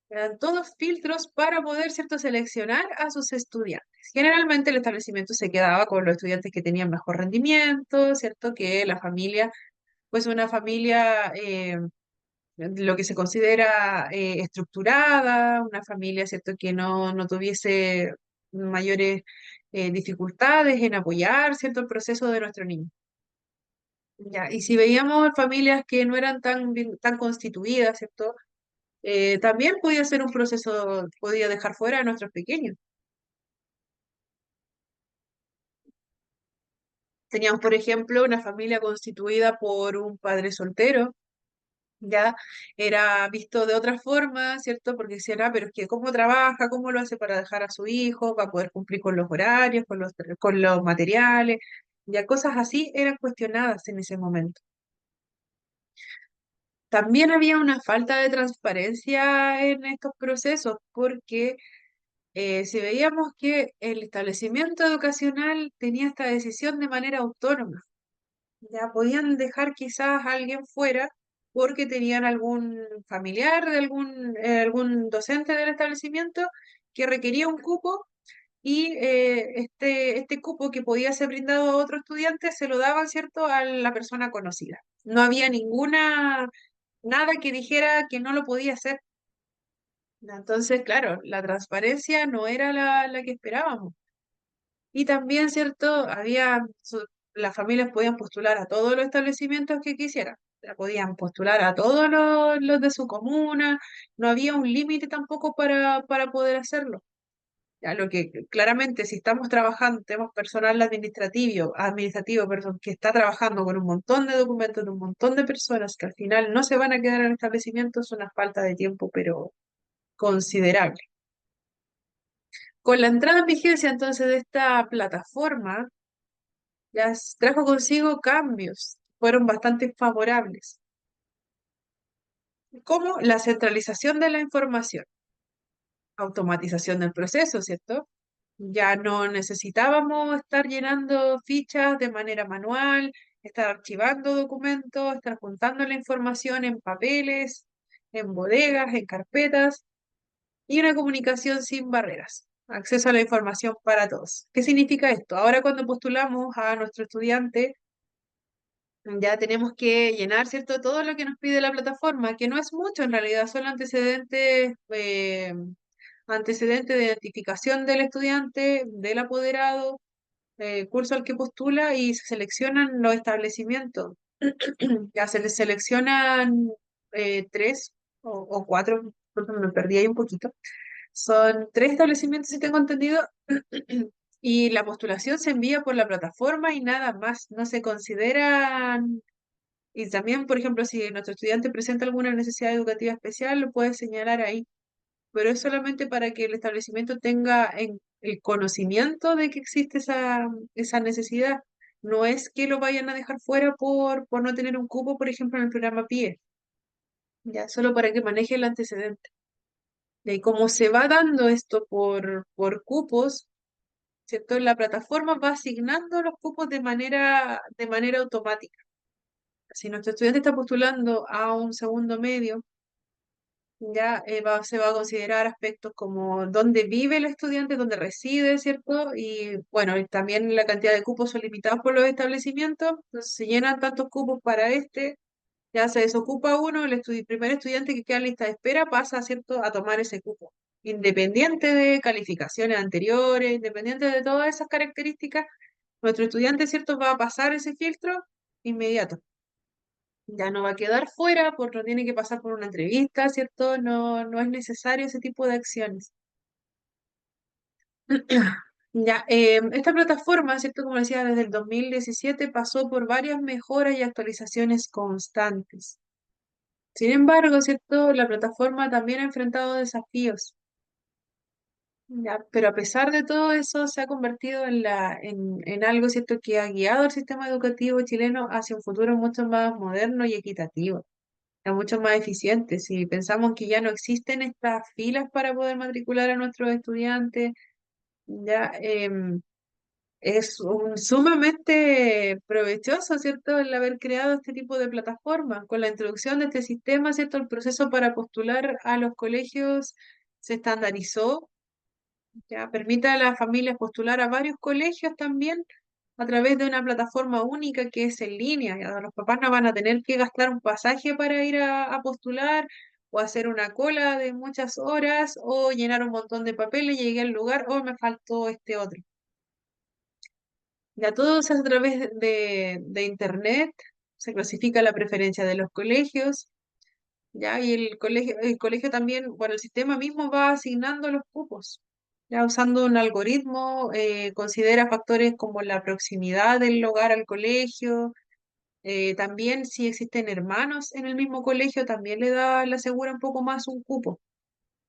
eran todos filtros para poder, ¿cierto?, seleccionar a sus estudiantes. Generalmente el establecimiento se quedaba con los estudiantes que tenían mejor rendimiento, ¿cierto?, que la familia, pues una familia, lo que se considera estructurada, una familia, ¿cierto?, que no tuviese mayores dificultades en apoyar, ¿cierto?, el proceso de nuestro niño. Ya, y si veíamos familias que no eran tan constituidas, ¿cierto? También podía ser un proceso, podía dejar fuera a nuestros pequeños. Teníamos, por ejemplo, una familia constituida por un padre soltero, ya era visto de otra forma, ¿cierto? Porque decían, ah, pero es que cómo trabaja, cómo lo hace para dejar a su hijo, para poder cumplir con los horarios, con los materiales, ya cosas así eran cuestionadas en ese momento. También había una falta de transparencia en estos procesos, porque si veíamos que el establecimiento educacional tenía esta decisión de manera autónoma, ya podían dejar quizás a alguien fuera porque tenían algún familiar de algún docente del establecimiento que requería un cupo y este cupo que podía ser brindado a otro estudiante se lo daban, ¿cierto?, a la persona conocida. No había nada que dijera que no lo podía hacer. Entonces, claro, la transparencia no era la que esperábamos. Y también, ¿cierto? Las familias podían postular a todos los establecimientos que quisieran. La podían postular a todos los de su comuna. No había un límite tampoco para poder hacerlo. Ya, lo que claramente, si estamos trabajando, tenemos personal administrativo, perdón, que está trabajando con un montón de documentos de un montón de personas que al final no se van a quedar en el establecimiento, es una falta de tiempo, pero considerable. Con la entrada en vigencia entonces de esta plataforma, trajo consigo cambios, fueron bastante favorables, como la centralización de la información, automatización del proceso, ¿cierto? Ya no necesitábamos estar llenando fichas de manera manual, estar archivando documentos, estar juntando la información en papeles, en bodegas, en carpetas, y una comunicación sin barreras. Acceso a la información para todos. ¿Qué significa esto? Ahora cuando postulamos a nuestro estudiante, ya tenemos que llenar, ¿cierto? Todo lo que nos pide la plataforma, que no es mucho en realidad, son antecedentes de identificación del estudiante, del apoderado, curso al que postula y se seleccionan los establecimientos. Ya se les seleccionan tres o cuatro, porque me perdí ahí un poquito. Son tres establecimientos, si tengo entendido, y la postulación se envía por la plataforma y nada más, no se consideran. Y también, por ejemplo, si nuestro estudiante presenta alguna necesidad educativa especial, lo puede señalar ahí, pero es solamente para que el establecimiento tenga el conocimiento de que existe esa necesidad. No es que lo vayan a dejar fuera por no tener un cupo, por ejemplo, en el programa PIE, ya solo para que maneje el antecedente. Y cómo se va dando esto por cupos, ¿cierto? La plataforma va asignando los cupos de manera automática. Si nuestro estudiante está postulando a un segundo medio, ya se va a considerar aspectos como dónde vive el estudiante, dónde reside, ¿cierto? Y bueno, y también la cantidad de cupos son limitados por los establecimientos, entonces se llenan tantos cupos para este, ya se desocupa uno, el primer estudiante que queda en lista de espera pasa, ¿cierto?, a tomar ese cupo. Independiente de calificaciones anteriores, independiente de todas esas características, nuestro estudiante, ¿cierto?, va a pasar ese filtro inmediato. Ya no va a quedar fuera, porque no tiene que pasar por una entrevista, ¿cierto? No, no es necesario ese tipo de acciones. Ya, esta plataforma, ¿cierto? Como decía, desde el 2017 pasó por varias mejoras y actualizaciones constantes. Sin embargo, ¿cierto? La plataforma también ha enfrentado desafíos. Ya, pero a pesar de todo eso, se ha convertido en algo, ¿cierto?, que ha guiado el sistema educativo chileno hacia un futuro mucho más moderno y equitativo. Es mucho más eficiente. Si pensamos que ya no existen estas filas para poder matricular a nuestros estudiantes, ya es sumamente provechoso, ¿cierto?, el haber creado este tipo de plataformas. Con la introducción de este sistema, ¿cierto?, el proceso para postular a los colegios se estandarizó, ya permite a las familias postular a varios colegios también a través de una plataforma única que es en línea. Ya los papás no van a tener que gastar un pasaje para ir a postular o hacer una cola de muchas horas o llenar un montón de papeles, llegué al lugar, o me faltó este otro. Ya todo se hace a través de internet, se clasifica la preferencia de los colegios, ya, y el colegio también, bueno, el sistema mismo va asignando los cupos. Ya usando un algoritmo, considera factores como la proximidad del hogar al colegio, también si existen hermanos en el mismo colegio, también le asegura un poco más un cupo.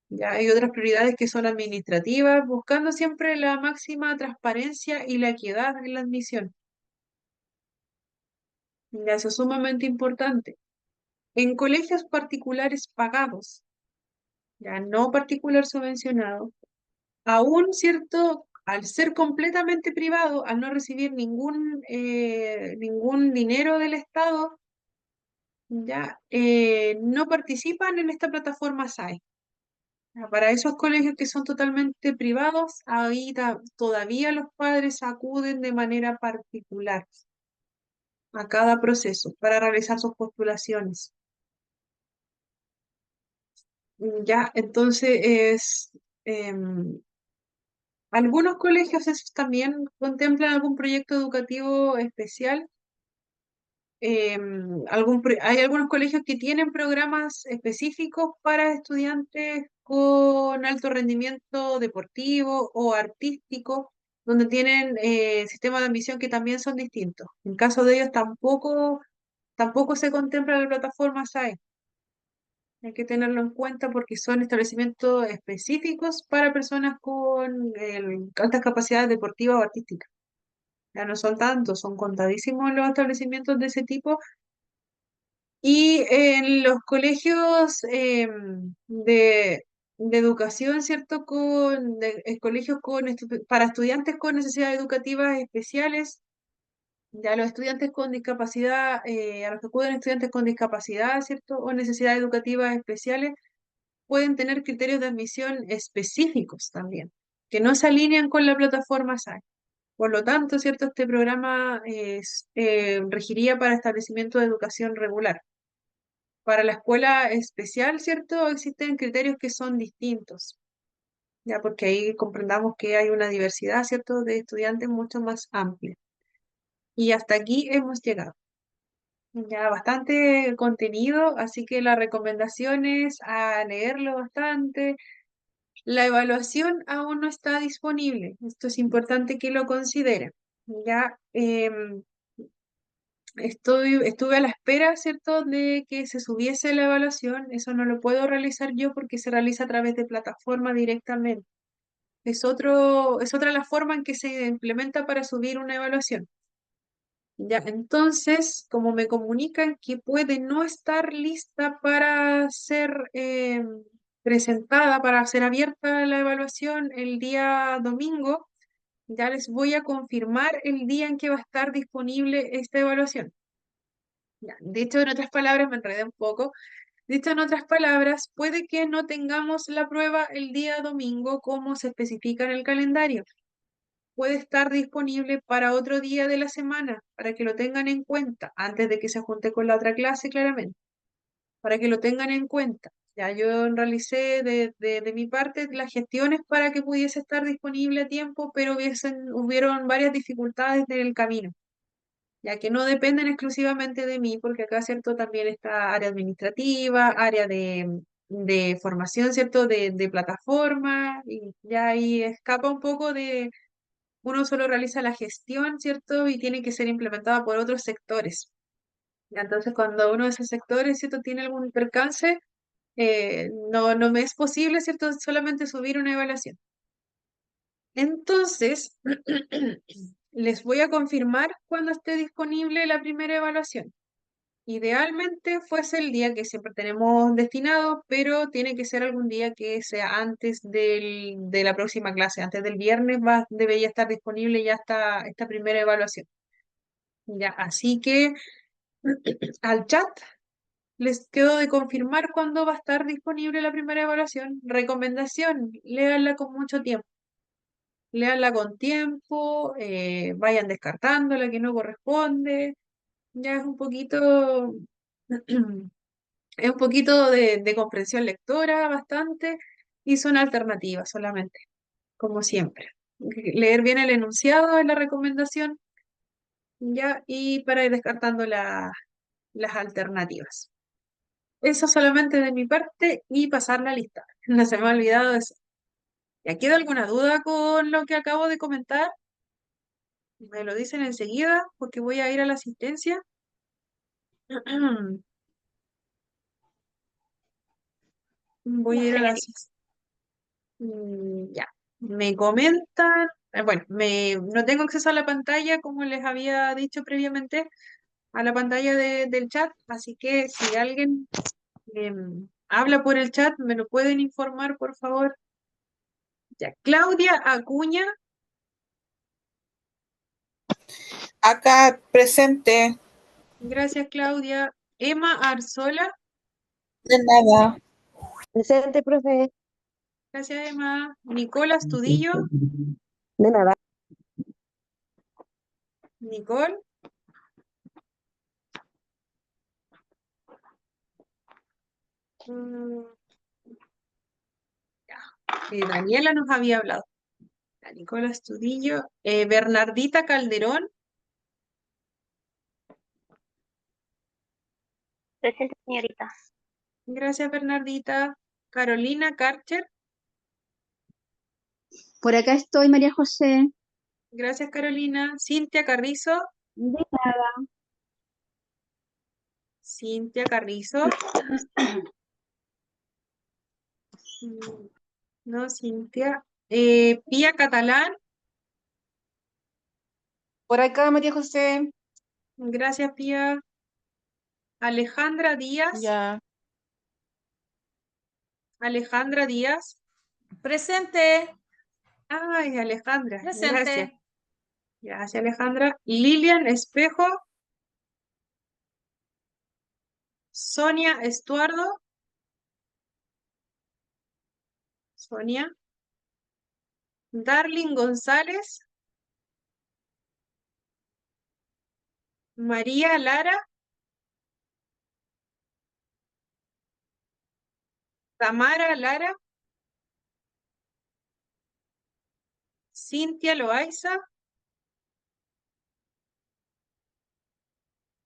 Ya hay otras prioridades que son administrativas, buscando siempre la máxima transparencia y la equidad en la admisión. Ya eso es sumamente importante. En colegios particulares pagados, ya no particular subvencionado, aún, ¿cierto? Al ser completamente privado, al no recibir ningún dinero del Estado, ya no participan en esta plataforma SAE. Para esos colegios que son totalmente privados, ahí todavía los padres acuden de manera particular. a cada proceso para realizar sus postulaciones. Ya, entonces, algunos colegios también contemplan algún proyecto educativo especial. Hay algunos colegios que tienen programas específicos para estudiantes con alto rendimiento deportivo o artístico, donde tienen sistemas de admisión que también son distintos. En caso de ellos tampoco se contempla la plataforma SAE. Hay que tenerlo en cuenta porque son establecimientos específicos para personas con altas capacidades deportivas o artísticas. Ya no son tantos, son contadísimos los establecimientos de ese tipo. Y en los colegios de educación, ¿cierto? Colegios para estudiantes con necesidades educativas especiales, ya los estudiantes con discapacidad, a los que acuden estudiantes con discapacidad, ¿cierto? O necesidades educativas especiales, pueden tener criterios de admisión específicos también, que no se alinean con la plataforma SAE. Por lo tanto, ¿cierto? Este programa regiría para establecimiento de educación regular. Para la escuela especial, ¿cierto? Existen criterios que son distintos, ya porque ahí comprendamos que hay una diversidad, ¿cierto? De estudiantes mucho más amplia. Y hasta aquí hemos llegado. Ya bastante contenido, así que la recomendación es a leerlo bastante. La evaluación aún no está disponible. Esto es importante que lo consideren. Ya estuve a la espera, ¿cierto?, de que se subiese la evaluación. Eso no lo puedo realizar yo porque se realiza a través de plataforma directamente. Es otra la forma en que se implementa para subir una evaluación. Ya, entonces, como me comunican que puede no estar lista para ser presentada, para ser abierta la evaluación el día domingo, ya les voy a confirmar el día en que va a estar disponible esta evaluación. Ya, dicho en otras palabras, me enredé un poco. Dicho en otras palabras, puede que no tengamos la prueba el día domingo como se especifica en el calendario. Puede estar disponible para otro día de la semana, para que lo tengan en cuenta, antes de que se junte con la otra clase, claramente, para que lo tengan en cuenta. Ya yo realicé de mi parte las gestiones para que pudiese estar disponible a tiempo, pero hubieron varias dificultades en el camino, ya que no dependen exclusivamente de mí, porque acá, ¿cierto? También está área administrativa, área de formación, ¿cierto? De plataforma, y ya ahí escapa un poco de, uno solo realiza la gestión, ¿cierto? Y tiene que ser implementada por otros sectores. Ya, entonces, cuando uno de esos sectores, ¿cierto? Tiene algún percance, no me es posible, ¿cierto? Solamente subir una evaluación. Entonces, les voy a confirmar cuando esté disponible la primera evaluación. Idealmente fuese el día que siempre tenemos destinado, pero tiene que ser algún día que sea antes de la próxima clase, antes del viernes debería estar disponible ya esta primera evaluación. Ya, así que al chat les quedo de confirmar cuándo va a estar disponible la primera evaluación. Recomendación, léanla con mucho tiempo. Léanla con tiempo, vayan descartando la que no corresponde. Ya es un poquito Es un poquito de comprensión lectora, bastante, y son alternativas solamente, como siempre. Leer bien el enunciado es la recomendación, ya, y para ir descartando las alternativas. Eso solamente de mi parte y pasar la lista. No se me ha olvidado eso. ¿Ya queda alguna duda con lo que acabo de comentar? Me lo dicen enseguida porque voy a ir a la asistencia. Voy No, a ir a la señorita. asistencia. Ya, me comentan, bueno, no tengo acceso a la pantalla como les había dicho previamente, a la pantalla del chat, así que si alguien habla por el chat, me lo pueden informar, por favor. Ya, Claudia Acuña, Acá presente, gracias Claudia. Emma Arzola, de nada. Presente, profe. gracias Emma. Nicola Astudillo, De nada. Nicole, Mm, ya. Daniela nos había hablado. La Nicola Estudillo. Bernardita Calderón. Presente, señorita. Gracias, Bernardita. Carolina Karcher. Por acá estoy, María José. Gracias, Carolina. Cintia Carrizo. De nada. Cintia Carrizo. No, Cintia. Pía Catalán. Por acá, María José. Gracias, Pía. Alejandra Díaz. Ya. Alejandra Díaz. Presente. Ay, Alejandra. Gracias. Presente. Gracias, Alejandra. Lilian Espejo. Sonia Estuardo. Sonia. Darling González. María Lara. Tamara Lara. Cintia Loaiza.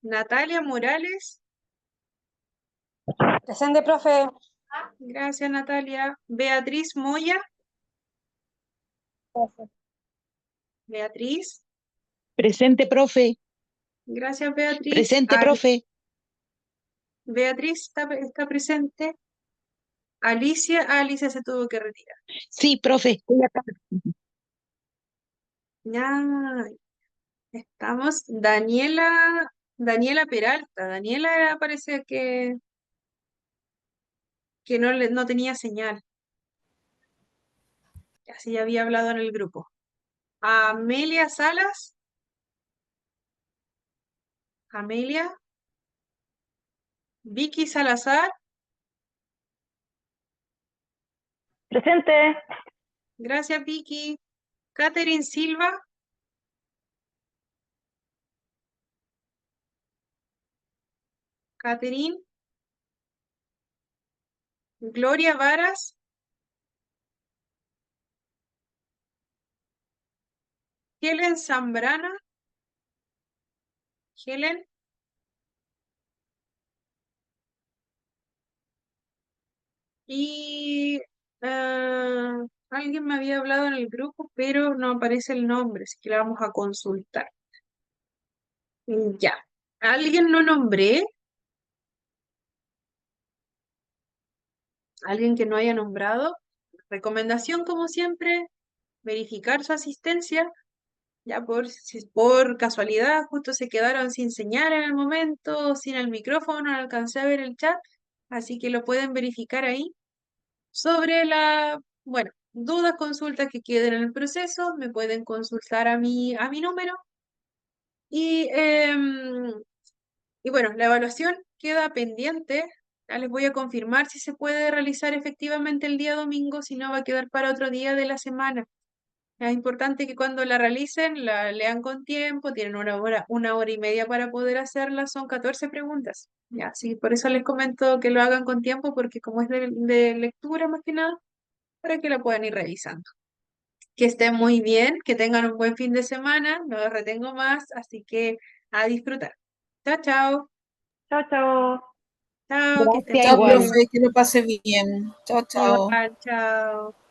Natalia Morales. Presente, profe. Gracias, Natalia. Beatriz Moya. Beatriz. Presente, profe. Gracias, Beatriz. Presente, profe. Beatriz está presente. Alicia. Alicia se tuvo que retirar. Sí, profe. Estoy acá. Ya estamos. Daniela Peralta. Daniela parece que no tenía señal. Así ya había hablado en el grupo. Amelia Salas. Amelia. Vicky Salazar. Presente. Gracias, Vicky. Catherine Silva. Catherine. Gloria Varas. Helen Zambrana. Helen. Y alguien me había hablado en el grupo, pero no aparece el nombre, así que la vamos a consultar. Ya. ¿Alguien no nombré? ¿Alguien que no haya nombrado? Recomendación, como siempre, verificar su asistencia. Ya si por casualidad justo se quedaron sin señal en el momento, sin el micrófono, no alcancé a ver el chat, así que lo pueden verificar ahí. Sobre bueno, dudas, consultas que queden en el proceso, me pueden consultar a mi número. Y bueno, la evaluación queda pendiente. Ya les voy a confirmar si se puede realizar efectivamente el día domingo, si no va a quedar para otro día de la semana. Es importante que cuando la realicen, la lean con tiempo, tienen una hora y media para poder hacerla, son 14 preguntas. Ya, sí, por eso les comento que lo hagan con tiempo, porque como es de lectura más que nada, para que la puedan ir revisando. Que estén muy bien, que tengan un buen fin de semana, no los retengo más, así que a disfrutar. Chao, chao. Chao, chao. Chao, que estén Gracias, Chao, muy igual. bien. profe, que lo pase bien. Chao, chao. Igual, chao.